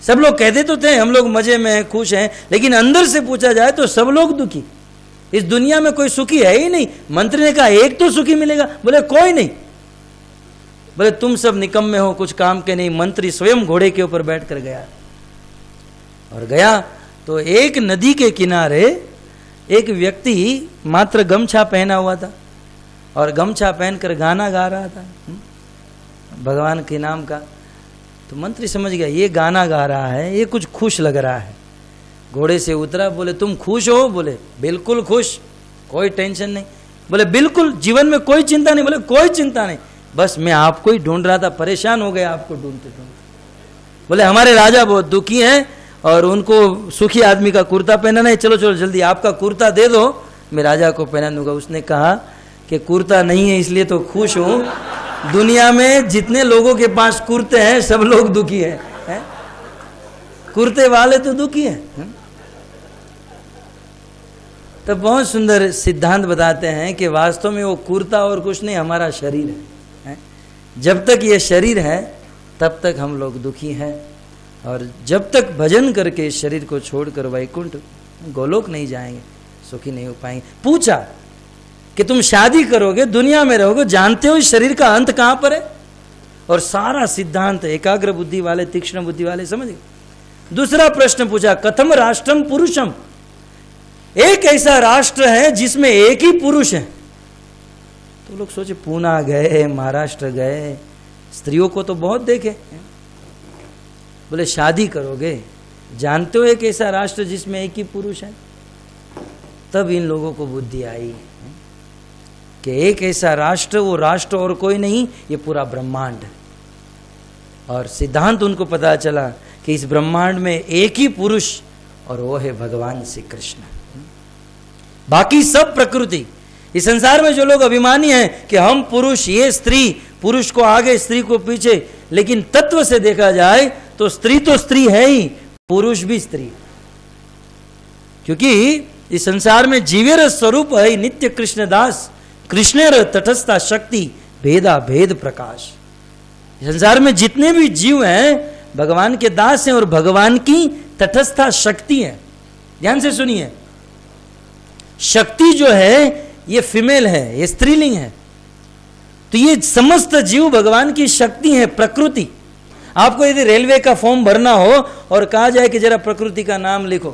सब लोग कहते तो थे हम लोग मजे में हैं, खुश हैं, लेकिन अंदर से पूछा जाए तो सब लोग दुखी। इस दुनिया में कोई सुखी है ही नहीं। मंत्री ने कहा एक तो सुखी मिलेगा, बोले कोई नहीं। बोले तुम सब निकम्मे हो, कुछ काम के नहीं। मंत्री स्वयं घोड़े के ऊपर बैठकर गया, और गया तो एक नदी के किनारे एक व्यक्ति मात्र गमछा पहना हुआ था, और गमछा पहनकर गाना गा रहा था भगवान के नाम का। तो मंत्री समझ गया ये गाना गा रहा है, ये कुछ खुश लग रहा है। घोड़े से उतरा, बोले तुम खुश हो? बोले बिल्कुल खुश, कोई टेंशन नहीं। बोले बिल्कुल, जीवन में कोई चिंता नहीं? बोले कोई चिंता नहीं, बस मैं आपको ही ढूंढ रहा था, परेशान हो गया आपको ढूंढते ढूंढते। बोले हमारे राजा बहुत दुखी हैं और उनको सुखी आदमी का कुर्ता पहनाना है, चलो चलो जल्दी आपका कुर्ता दे दो, मैं राजा को पहना दूंगा। उसने कहा कि कुर्ता नहीं है इसलिए तो खुश हूं, दुनिया में जितने लोगों के पास कुर्ते हैं सब लोग दुखी हैं, कुर्ते वाले तो दुखी हैं। तो बहुत सुंदर सिद्धांत बताते हैं कि वास्तव में वो कुर्ता और कुछ नहीं, हमारा शरीर है। जब तक ये शरीर है तब तक हम लोग दुखी हैं, और जब तक भजन करके इस शरीर को छोड़कर वैकुंठ गोलोक नहीं जाएंगे सुखी नहीं हो पाएंगे। पूछा कि तुम शादी करोगे, दुनिया में रहोगे, जानते हो इस शरीर का अंत कहां पर है? और सारा सिद्धांत एकाग्र बुद्धि वाले, तीक्ष्ण बुद्धि वाले समझ गए। दूसरा प्रश्न पूछा, कथम राष्ट्रम पुरुषम, एक ऐसा राष्ट्र है जिसमें एक ही पुरुष है। तो लोग सोचे पूना गए, महाराष्ट्र गए, स्त्रियों को तो बहुत देखे, बोले शादी करोगे? जानते हो एक ऐसा राष्ट्र जिसमें एक ही पुरुष है? तब इन लोगों को बुद्धि आई कि एक ऐसा राष्ट्र, वो राष्ट्र और कोई नहीं, ये पूरा ब्रह्मांड। और सिद्धांत उनको पता चला कि इस ब्रह्मांड में एक ही पुरुष, और वो है भगवान श्री कृष्ण। बाकी सब प्रकृति। इस संसार में जो लोग अभिमानी हैं कि हम पुरुष, ये स्त्री, पुरुष को आगे स्त्री को पीछे, लेकिन तत्व से देखा जाए तो स्त्री है ही, पुरुष भी स्त्री। क्योंकि इस संसार में जीवेर स्वरूप है नित्य कृष्णदास, कृष्णेर तटस्था शक्ति भेदा भेद प्रकाश। संसार में जितने भी जीव हैं भगवान के दास हैं और भगवान की तटस्था शक्ति है। ध्यान से सुनिए, शक्ति जो है ये फीमेल है, ये स्त्रीलिंग है। तो ये समस्त जीव भगवान की शक्ति है, प्रकृति। आपको यदि रेलवे का फॉर्म भरना हो और कहा जाए कि जरा प्रकृति का नाम लिखो,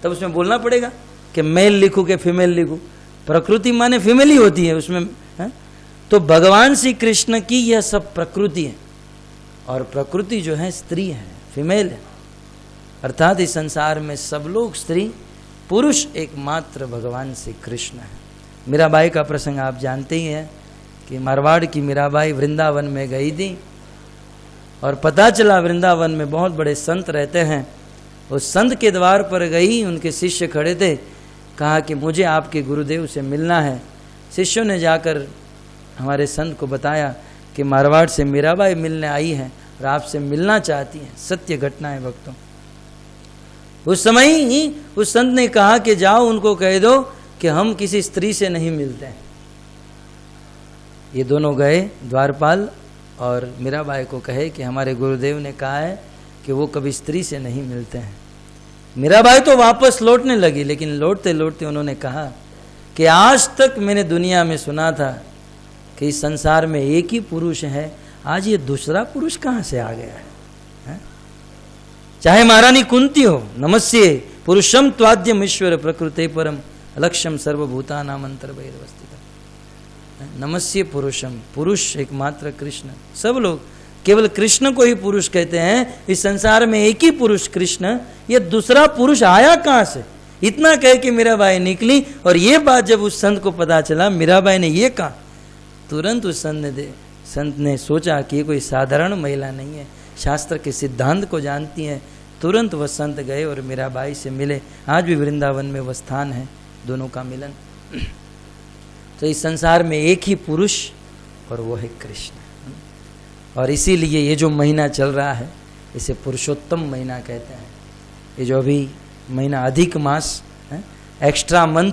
तब उसमें बोलना पड़ेगा कि मेल लिखूं कि फीमेल लिखूं। प्रकृति माने फीमेल ही होती है उसमें है? तो भगवान श्री कृष्ण की यह सब प्रकृति है, और प्रकृति जो है स्त्री है, फीमेल है। अर्थात इस संसार में सब लोग स्त्री, पुरुष एकमात्र भगवान श्री कृष्ण है। मीराबाई का प्रसंग आप जानते ही हैं कि मारवाड़ की मीराबाई वृंदावन में गई थी और पता चला वृंदावन में बहुत बड़े संत रहते हैं। उस संत के द्वार पर गई, उनके शिष्य खड़े थे, कहा कि मुझे आपके गुरुदेव से मिलना है। शिष्यों ने जाकर हमारे संत को बताया कि मारवाड़ से मीराबाई मिलने आई है और आपसे मिलना चाहती हैं। सत्य घटना है भक्तों। उस समय ही उस संत ने कहा कि जाओ उनको कह दो कि हम किसी स्त्री से नहीं मिलते हैं। ये दोनों गए द्वारपाल और मीराबाई को कहे कि हमारे गुरुदेव ने कहा है कि वो कभी स्त्री से नहीं मिलते हैं। मीराबाई तो वापस लौटने लगी, लेकिन लौटते लौटते उन्होंने कहा कि आज तक मैंने दुनिया में सुना था कि इस संसार में एक ही पुरुष है, आज ये दूसरा पुरुष कहाँ से आ गया है? चाहे महारानी कुंती हो, नमस्ये पुरुषम त्वाद्यम ईश्वर प्रकृते परम अलक्ष्यम सर्वभूतानाम अंतर्बहिर्वस्थितम। नमस्ये पुरुषम, पुरुष एकमात्र कृष्ण। सब लोग केवल कृष्ण को ही पुरुष कहते हैं। इस संसार में एक ही पुरुष कृष्ण, ये दूसरा पुरुष आया कहाँ से? इतना कह के मीराबाई निकली। और ये बात जब उस संत को पता चला, मीराबाई ने ये कहा, तुरंत उस संत ने सोचा कि ये कोई साधारण महिला नहीं है, शास्त्र के सिद्धांत को जानती है। तुरंत वह संत गए और मीराबाई से मिले। आज भी वृंदावन में वह स्थान है दोनों का मिलन। तो इस संसार में एक ही पुरुष और वो है कृष्ण। और इसीलिए ये जो महीना चल रहा है इसे पुरुषोत्तम महीना कहते हैं। ये जो अभी महीना अधिक मास है, एक्स्ट्रा मंथ,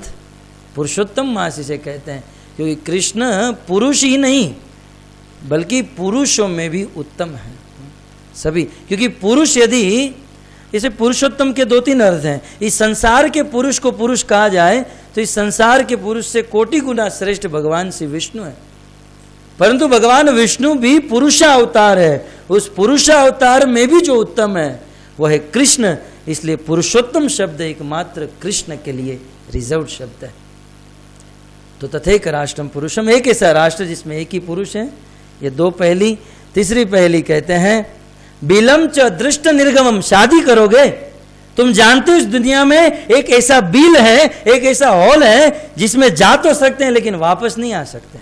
पुरुषोत्तम मास इसे कहते हैं। क्योंकि कृष्ण पुरुष ही नहीं बल्कि पुरुषों में भी उत्तम है सभी। क्योंकि पुरुष, यदि इसे पुरुषोत्तम के 2-3 अर्थ हैं। इस संसार के पुरुष को पुरुष कहा जाए तो इस संसार के पुरुष से कोटि गुना श्रेष्ठ भगवान श्री विष्णु है। परंतु भगवान विष्णु भी पुरुषावतार है। उस पुरुषावतार में भी जो उत्तम है वह है कृष्ण। इसलिए पुरुषोत्तम शब्द एकमात्र कृष्ण के लिए रिजर्व शब्द है। तो तथैक राष्ट्रम पुरुषम, एक ऐसा राष्ट्र जिसमें एक ही पुरुष है। ये 2 पहली। तीसरी पहली कहते हैं बिलम च दृष्ट निर्गमम, शादी करोगे? तुम जानते हो इस दुनिया में एक ऐसा बिल है, एक ऐसा हॉल है जिसमें जा तो सकते हैं लेकिन वापस नहीं आ सकते।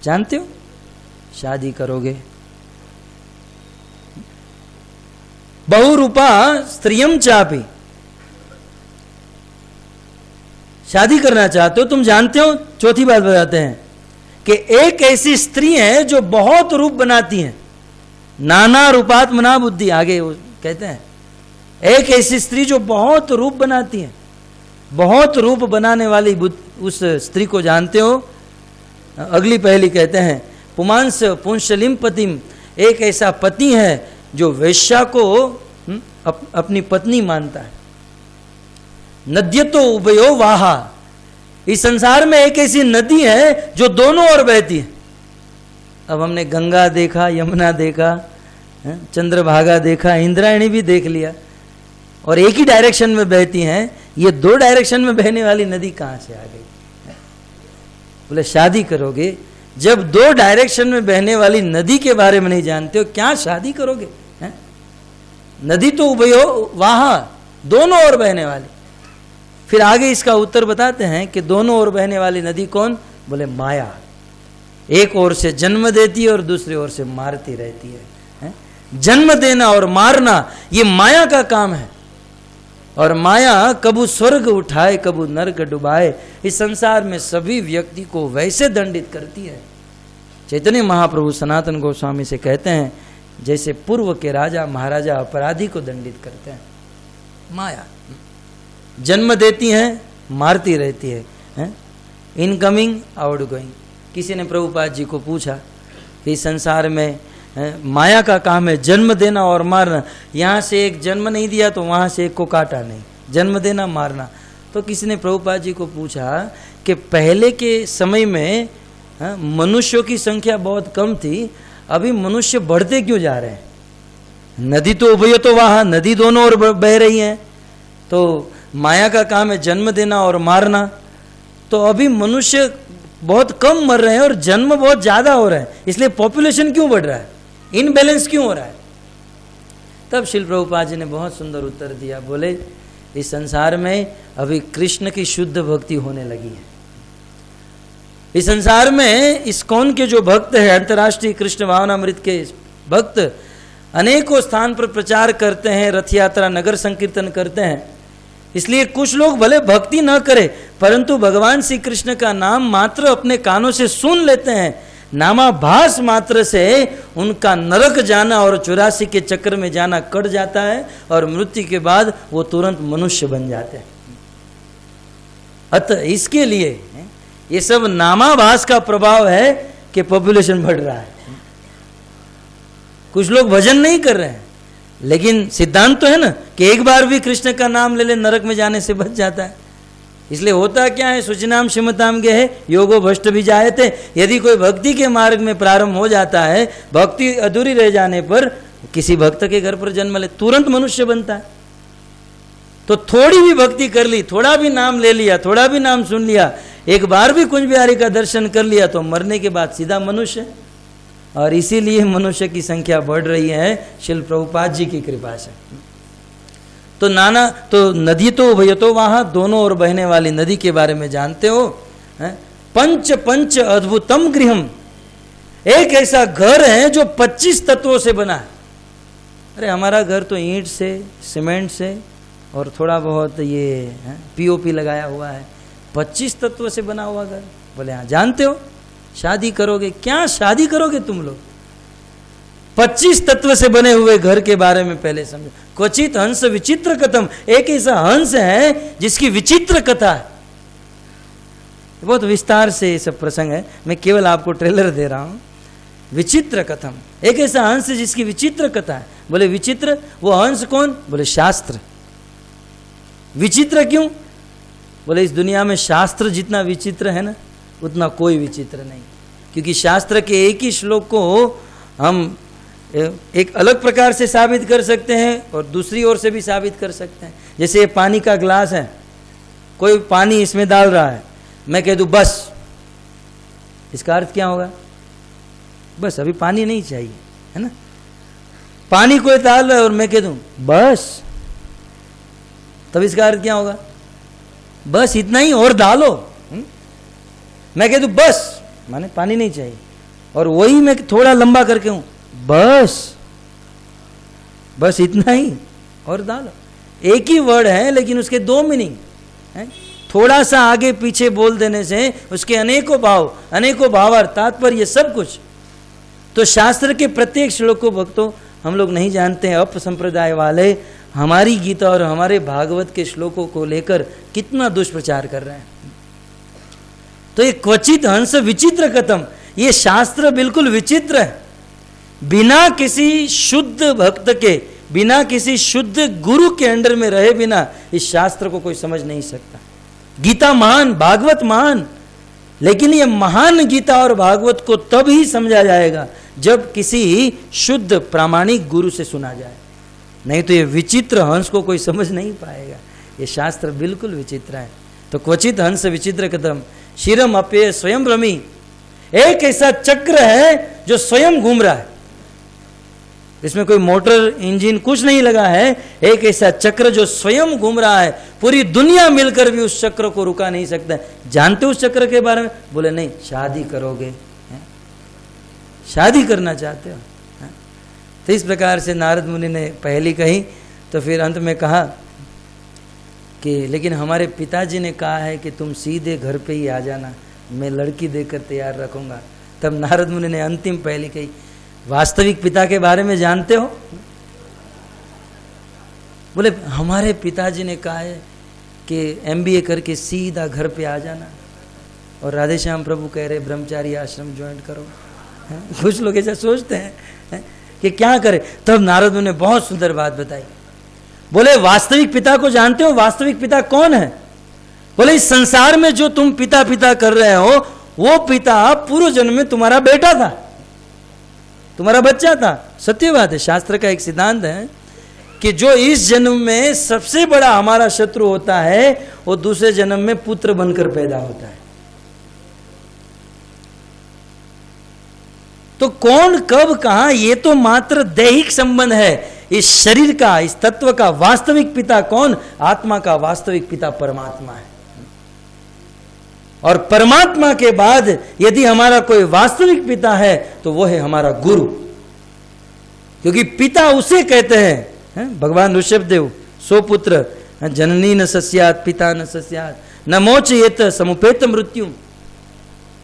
जानते हो? शादी करोगे। बहुरूपा स्त्रियम चापी, शादी करना चाहते हो, तुम जानते हो। चौथी बात बताते हैं कि एक ऐसी स्त्री है जो बहुत रूप बनाती है, नाना रूपात्मना बुद्धि, आगे वो कहते हैं एक ऐसी स्त्री जो बहुत रूप बनाती है। बहुत रूप बनाने वाली उस स्त्री को जानते हो? अगली पहली कहते हैं पुमांस पुंशलिम पतिम, एक ऐसा पति है जो वेश्या को अपनी पत्नी मानता है। नद्यतो उभयो वाहा, इस संसार में एक ऐसी नदी है जो दोनों ओर बहती है। अब हमने गंगा देखा, यमुना देखा, चंद्रभागा देखा, इंद्रायणी भी देख लिया, और एक ही डायरेक्शन में बहती हैं। ये 2 डायरेक्शन में बहने वाली नदी कहां से आ गई? बोले शादी करोगे? जब 2 डायरेक्शन में बहने वाली नदी के बारे में नहीं जानते हो, क्या शादी करोगे? नदी तो उभयो वहां, दोनों ओर बहने वाली। फिर आगे इसका उत्तर बताते हैं कि दोनों ओर बहने वाली नदी कौन? बोले माया। एक ओर से जन्म देती है और दूसरी ओर से मारती रहती है। जन्म देना और मारना ये माया का काम है। और माया कबू स्वर्ग उठाए कबू नरक डुबाए, इस संसार में सभी व्यक्ति को वैसे दंडित करती है। चैतन्य महाप्रभु सनातन गोस्वामी से कहते हैं जैसे पूर्व के राजा महाराजा अपराधी को दंडित करते हैं। माया जन्म देती है, मारती रहती है, इनकमिंग आउटगोइंग। किसी ने प्रभुपाद जी को पूछा कि संसार में माया का काम है जन्म देना और मारना, यहाँ से एक जन्म नहीं दिया तो वहाँ से एक को काटा नहीं, जन्म देना मारना। तो किसी ने प्रभुपाद जी को पूछा कि पहले के समय में मनुष्यों की संख्या बहुत कम थी, अभी मनुष्य बढ़ते क्यों जा रहे हैं? नदी तो उभयो तो वहाँ, नदी दोनों ओर बह रही है, तो माया का काम है जन्म देना और मारना। तो अभी मनुष्य बहुत कम मर रहे हैं और जन्म बहुत ज्यादा हो रहा है, इसलिए पॉपुलेशन क्यों बढ़ रहा है, इनबैलेंस क्यों हो रहा है? तब श्रील प्रभुपाद जी ने बहुत सुंदर उत्तर दिया। बोले इस संसार में अभी कृष्ण की शुद्ध भक्ति होने लगी है। इस संसार में इस्कॉन के जो भक्त हैं, अंतर्राष्ट्रीय कृष्ण भावनामृत के भक्त, अनेकों स्थान पर प्रचार करते हैं, रथ यात्रा नगर संकीर्तन करते हैं। इसलिए कुछ लोग भले भक्ति न करें परंतु भगवान श्री कृष्ण का नाम मात्र अपने कानों से सुन लेते हैं। नामाभास मात्र से उनका नरक जाना और 84 के चक्र में जाना कट जाता है और मृत्यु के बाद वो तुरंत मनुष्य बन जाते हैं। अतः इसके लिए ये सब नामाभास का प्रभाव है कि पॉपुलेशन बढ़ रहा है। कुछ लोग भजन नहीं कर रहे हैं, लेकिन सिद्धांत तो है ना कि एक बार भी कृष्ण का नाम ले ले नरक में जाने से बच जाता है। इसलिए होता क्या है, शुचिनाम श्रीमताम गे है योगो भ्रष्ट भी जाए थे। यदि कोई भक्ति के मार्ग में प्रारंभ हो जाता है, भक्ति अधूरी रह जाने पर किसी भक्त के घर पर जन्म ले तुरंत मनुष्य बनता है। तो थोड़ी भी भक्ति कर ली, थोड़ा भी नाम ले लिया, थोड़ा भी नाम सुन लिया, एक बार भी कुंज बिहारी का दर्शन कर लिया तो मरने के बाद सीधा मनुष्य। और इसीलिए मनुष्य की संख्या बढ़ रही है श्रील प्रभुपाद जी की कृपा से। तो नदी तो उभयो तो वहां, दोनों ओर बहने वाली नदी के बारे में जानते हो। पंच पंच अद्भुतम गृहम, एक ऐसा घर है जो 25 तत्वों से बना है। अरे हमारा घर तो ईंट से, सीमेंट से और थोड़ा बहुत ये पीओपी लगाया हुआ है, 25 तत्वों से बना हुआ घर। बोले हाँ जानते हो, शादी करोगे क्या, शादी करोगे तुम लोग? 25 तत्व से बने हुए घर के बारे में पहले समझो। क्वचित हंस विचित्र कथम, एक ऐसा हंस है जिसकी विचित्र कथा है। बहुत विस्तार से ये सब प्रसंग है, मैं केवल आपको ट्रेलर दे रहा हूं। विचित्र कथम, एक ऐसा हंस जिसकी विचित्र कथा है। बोले विचित्र, वो हंस कौन? बोले शास्त्र। विचित्र क्यों? बोले इस दुनिया में शास्त्र जितना विचित्र है ना उतना कोई विचित्र नहीं, क्योंकि शास्त्र के एक ही श्लोक को हम एक अलग प्रकार से साबित कर सकते हैं और दूसरी ओर से भी साबित कर सकते हैं। जैसे ये पानी का ग्लास है, कोई पानी इसमें डाल रहा है, मैं कह दूं बस, इसका अर्थ क्या होगा? बस अभी पानी नहीं चाहिए, है ना। पानी कोई डाल रहा है और मैं कह दूं बस, तब इसका अर्थ क्या होगा? बस इतना ही और डालो। मैं कह दूं बस, माने पानी नहीं चाहिए, और वही मैं थोड़ा लंबा करके हूं बस, बस इतना ही और डालो। एक ही वर्ड है लेकिन उसके दो मीनिंग है। थोड़ा सा आगे पीछे बोल देने से उसके अनेकों भाव, अनेकों भावार्थ, तात्पर्य, सब कुछ। तो शास्त्र के प्रत्येक श्लोक को भक्तों हम लोग नहीं जानते हैं। अप संप्रदाय वाले हमारी गीता और हमारे भागवत के श्लोकों को लेकर कितना दुष्प्रचार कर रहे हैं। तो ये क्वचित हंस विचित्र कथम, ये शास्त्र बिल्कुल विचित्र है। बिना किसी शुद्ध भक्त के, बिना किसी शुद्ध गुरु के अंडर में रहे बिना इस शास्त्र को कोई समझ नहीं सकता। गीता महान, भागवत महान, लेकिन ये महान गीता और भागवत को तब ही समझा जाएगा जब किसी शुद्ध प्रामाणिक गुरु से सुना जाए, नहीं तो ये विचित्र हंस को कोई समझ नहीं पाएगा। ये शास्त्र बिल्कुल विचित्र है। तो क्वचित हंस विचित्र कथम शिरम अप्य स्वयं रमी, एक ऐसा चक्र है जो स्वयं घूम रहा है। इसमें कोई मोटर इंजन कुछ नहीं लगा है, एक ऐसा चक्र जो स्वयं घूम रहा है, पूरी दुनिया मिलकर भी उस चक्र को रुका नहीं सकता। जानते हो उस चक्र के बारे में? बोले नहीं। शादी करोगे? शादी करना चाहते हो? तो इस प्रकार से नारद मुनि ने पहली कही। तो फिर अंत में कहा कि लेकिन हमारे पिताजी ने कहा है कि तुम सीधे घर पे ही आ जाना, मैं लड़की देकर तैयार रखूंगा। तब नारद मुनि ने अंतिम पहली कही। वास्तविक पिता के बारे में जानते हो? बोले हमारे पिताजी ने कहा है कि MBA करके सीधा घर पे आ जाना, और राधे श्याम प्रभु कह रहे ब्रह्मचारी आश्रम ज्वाइन करो। कुछ लोग ऐसा सोचते हैं कि क्या करें। तब नारद मुनि ने बहुत सुंदर बात बताई। बोले वास्तविक पिता को जानते हो? वास्तविक पिता कौन है? बोले इस संसार में जो तुम पिता पिता कर रहे हो, वो पिता पूर्व जन्म में तुम्हारा बेटा था, तुम्हारा बच्चा था। सत्य बात है। शास्त्र का एक सिद्धांत है कि जो इस जन्म में सबसे बड़ा हमारा शत्रु होता है, वो दूसरे जन्म में पुत्र बनकर पैदा होता है। तो कौन कब कहां, ये तो मात्र दैहिक संबंध है। इस शरीर का, इस तत्व का वास्तविक पिता कौन? आत्मा का वास्तविक पिता परमात्मा है। और परमात्मा के बाद यदि हमारा कोई वास्तविक पिता है तो वो है हमारा गुरु, क्योंकि पिता उसे कहते हैं। भगवान ऋषभदेव सो पुत्र जननी न सस्यात पिता न सस्यात न मोचयेत समुपेत मृत्यु।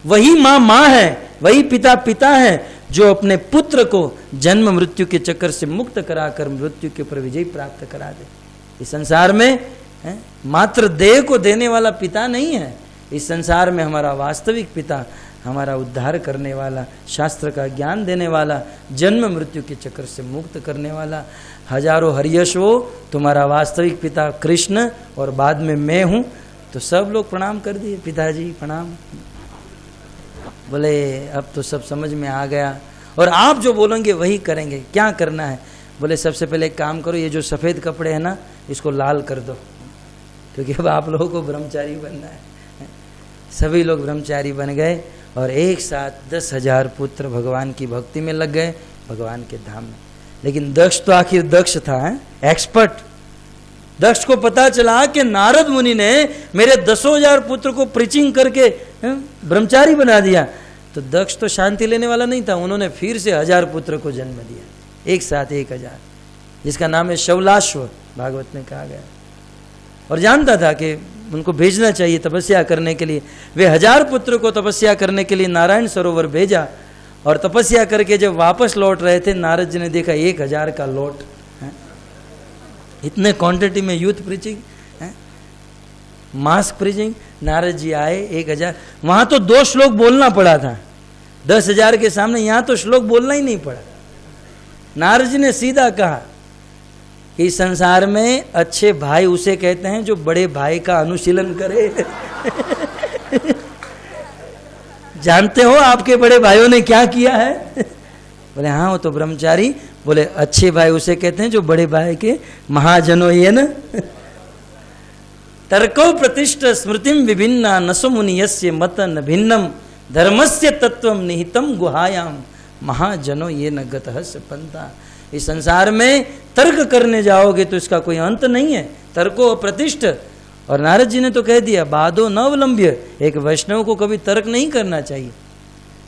वही माँ है, वही पिता पिता है जो अपने पुत्र को जन्म मृत्यु के चक्कर से मुक्त कराकर मृत्यु के ऊपर विजय प्राप्त करा दे। इस संसार में मात्र देह को देने वाला पिता नहीं है। इस संसार में हमारा वास्तविक पिता, हमारा उद्धार करने वाला, शास्त्र का ज्ञान देने वाला, जन्म मृत्यु के चक्कर से मुक्त करने वाला। हजारों हरियश हो तुम्हारा वास्तविक पिता कृष्ण, और बाद में मैं हूं। तो सब लोग प्रणाम कर दिए, पिताजी प्रणाम। बोले अब तो सब समझ में आ गया, और आप जो बोलेंगे वही करेंगे। क्या करना है? बोले सबसे पहले एक काम करो, ये जो सफ़ेद कपड़े हैं ना, इसको लाल कर दो, क्योंकि अब आप लोगों को ब्रह्मचारी बनना है। सभी लोग ब्रह्मचारी बन गए, और एक साथ 10,000 पुत्र भगवान की भक्ति में लग गए, भगवान के धाम में। लेकिन दक्ष तो आखिर दक्ष था, एक्सपर्ट। दक्ष को पता चला कि नारद मुनि ने मेरे 10,000 पुत्र को प्रीचिंग करके ब्रह्मचारी बना दिया। तो दक्ष तो शांति लेने वाला नहीं था, उन्होंने फिर से 1000 पुत्र को जन्म दिया, एक साथ 1000, जिसका नाम है शौलाश्व, भागवत में कहा गया। और जानता था कि उनको भेजना चाहिए तपस्या करने के लिए। वे 1000 पुत्र को तपस्या करने के लिए नारायण सरोवर भेजा, और तपस्या करके जब वापस लौट रहे थे, नारद जी ने देखा 1000 का लौट। इतने क्वांटिटी में यूथ प्रीचिंग, मास प्रीचिंग। नारद जी आए 1000, वहां तो 2 श्लोक बोलना पड़ा था 10,000 के सामने, यहां तो श्लोक बोलना ही नहीं पड़ा। नारद जी ने सीधा कहा कि संसार में अच्छे भाई उसे कहते हैं जो बड़े भाई का अनुशीलन करे। जानते हो आपके बड़े भाइयों ने क्या किया है? बोले हाँ, वो तो ब्रह्मचारी। बोले अच्छे भाई उसे कहते हैं जो बड़े भाई के महाजनो ये न। तर्को प्रतिष्ठ स्मृतिम विभिन्ना नसो मुनियस्य मत न भिन्नम धर्मस्य तत्वम निहितम गुहायाम महाजनो ये न गतः पंथा। इस संसार में तर्क करने जाओगे तो इसका कोई अंत नहीं है। तर्को प्रतिष्ठ। और नारद जी ने तो कह दिया बाधो न अवलंब्य, एक वैष्णव को कभी तर्क नहीं करना चाहिए।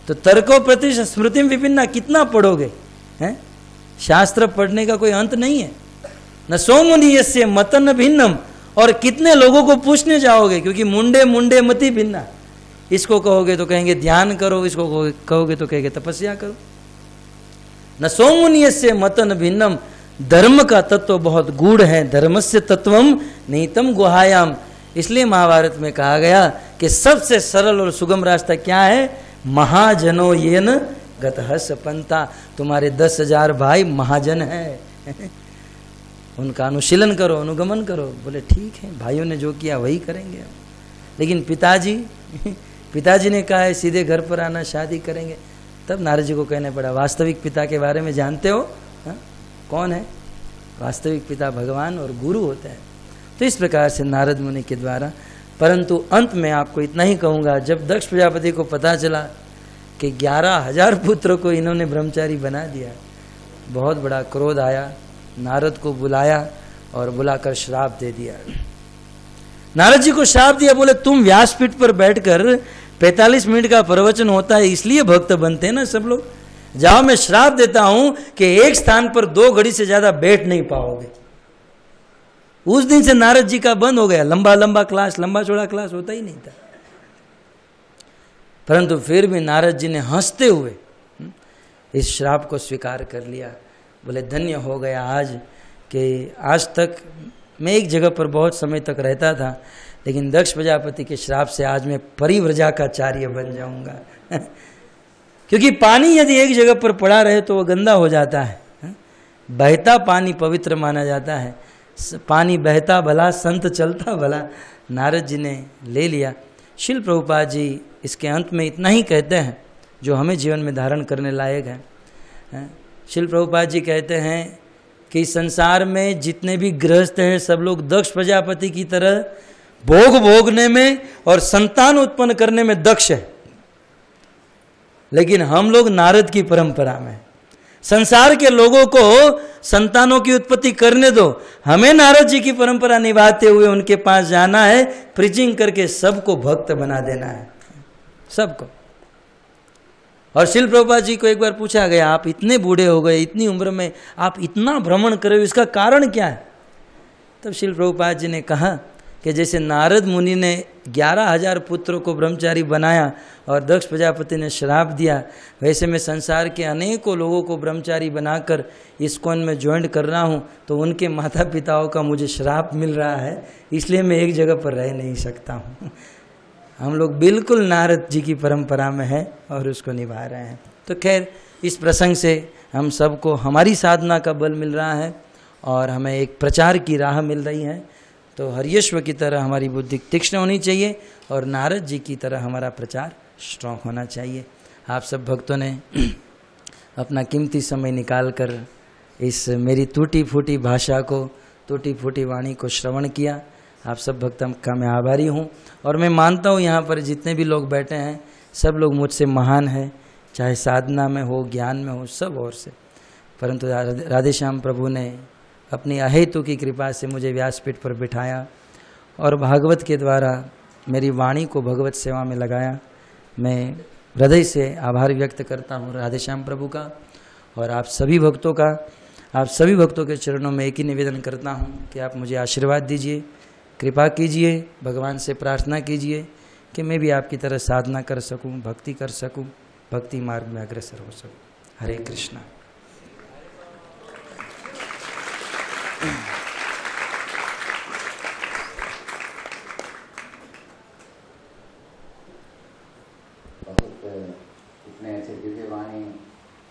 तो तर्को प्रतिष्ठ स्मृतिम विभिन्ना कितना पढ़ोगे हैं? शास्त्र पढ़ने का कोई अंत नहीं है। न सो मुनियस्य मत न भिन्नम। और कितने लोगों को पूछने जाओगे, क्योंकि मुंडे मुंडे मति भिन्ना। इसको कहोगे तो कहेंगे ध्यान करो, इसको कहोगे तो कहेंगे तपस्या करो। न सो मुनियस्य मत न भिन्नम। धर्म का तत्व बहुत गूढ़ है, धर्मस्य तत्वम निहितम गुहायाम। इसलिए महाभारत में कहा गया कि सबसे सरल और सुगम रास्ता क्या है? महाजनो येन गतः पंथा। तुम्हारे 10,000 भाई महाजन हैं, उनका अनुशीलन करो, अनुगमन करो। बोले ठीक है, भाइयों ने जो किया वही करेंगे। लेकिन पिताजी ने कहा है सीधे घर पर आना, शादी करेंगे। तब नारद जी को कहना पड़ा वास्तविक पिता के बारे में जानते हो? हा? कौन है वास्तविक पिता? भगवान और गुरु होते हैं। तो इस प्रकार से नारद मुनि के द्वारा। परंतु अंत में आपको इतना ही कहूँगा, जब दक्ष प्रजापति को पता चला कि 11,000 पुत्रों को इन्होंने ब्रह्मचारी बना दिया, बहुत बड़ा क्रोध आया, नारद को बुलाया और बुलाकर श्राप दे दिया। नारद जी को श्राप दिया, बोले तुम व्यासपीठ पर बैठकर 45 मिनट का प्रवचन होता है इसलिए भक्त बनते हैं ना सब लोग, जाओ मैं श्राप देता हूं कि एक स्थान पर 2 घड़ी से ज्यादा बैठ नहीं पाओगे। उस दिन से नारद जी का बंद हो गया, लंबा लंबा क्लास, लंबा चौड़ा क्लास होता ही नहीं था। परंतु फिर भी नारद जी ने हंसते हुए इस श्राप को स्वीकार कर लिया। बोले धन्य हो गया आज कि आज तक मैं एक जगह पर बहुत समय तक रहता था, लेकिन दक्ष प्रजापति के श्राप से आज मैं परिव्रजा का आचार्य बन जाऊंगा। क्योंकि पानी यदि एक जगह पर पड़ा रहे तो वह गंदा हो जाता है, बहता पानी पवित्र माना जाता है। पानी बहता भला, संत चलता भला। नारद जी ने ले लिया। शिल प्रभुपाद जी इसके अंत में इतना ही कहते हैं जो हमें जीवन में धारण करने लायक है। शिल प्रभुपाद जी कहते हैं कि संसार में जितने भी गृहस्थ हैं सब लोग दक्ष प्रजापति की तरह भोग भोगने में और संतान उत्पन्न करने में दक्ष है, लेकिन हम लोग नारद की परंपरा में, संसार के लोगों को संतानों की उत्पत्ति करने दो, हमें नारद जी की परंपरा निभाते हुए उनके पास जाना है, प्रीचिंग करके सबको भक्त बना देना है, सबको। और शिल प्रभुपाद जी को एक बार पूछा गया, आप इतने बूढ़े हो गए, इतनी उम्र में आप इतना भ्रमण कर रहे हो, इसका कारण क्या है? तब शिल प्रभुपाद जी ने कहा कि जैसे नारद मुनि ने 11,000 पुत्रों को ब्रह्मचारी बनाया और दक्ष प्रजापति ने श्राप दिया, वैसे मैं संसार के अनेकों लोगों को ब्रह्मचारी बनाकर इस्कॉन में ज्वाइन कर रहा हूँ, तो उनके माता पिताओं का मुझे श्राप मिल रहा है, इसलिए मैं एक जगह पर रह नहीं सकता हूँ। हम लोग बिल्कुल नारद जी की परंपरा में हैं और उसको निभा रहे हैं। तो खैर इस प्रसंग से हम सबको हमारी साधना का बल मिल रहा है और हमें एक प्रचार की राह मिल रही है। तो हरियश्व की तरह हमारी बुद्धि तीक्ष्ण होनी चाहिए और नारद जी की तरह हमारा प्रचार स्ट्रॉन्ग होना चाहिए। आप सब भक्तों ने अपना कीमती समय निकाल कर इस मेरी टूटी फूटी भाषा को, टूटी फूटी वाणी को श्रवण किया। आप सब भक्तों का मैं आभारी हूँ और मैं मानता हूँ यहाँ पर जितने भी लोग बैठे हैं सब लोग मुझसे महान हैं, चाहे साधना में हो, ज्ञान में हो, सब ओर से। परंतु राधेश्याम प्रभु ने अपनी अहेतु की कृपा से मुझे व्यासपीठ पर बिठाया और भागवत के द्वारा मेरी वाणी को भगवत सेवा में लगाया। मैं हृदय से आभार व्यक्त करता हूँ राधेश्याम प्रभु का और आप सभी भक्तों का। आप सभी भक्तों के चरणों में एक ही निवेदन करता हूँ कि आप मुझे आशीर्वाद दीजिए, कृपा कीजिए, भगवान से प्रार्थना कीजिए कि मैं भी आपकी तरह साधना कर सकूं, भक्ति कर सकूं, भक्ति मार्ग में अग्रसर हो सकूं। हरे कृष्णा। बहुत इतने अच्छे दिव्य वाणी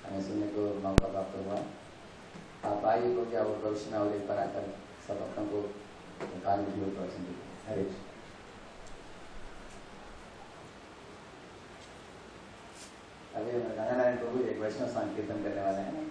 हमें सुनने को मौका प्राप्त हुआ। आप आइए को क्या और भविष्य में और एक बार आकर सब भक्तों को काल में जीवन प्रवचन दीजिए। हरे कृष्ण। अभी नारायण प्रभु एक वैष्णव संकीर्तन करने वाले हैं।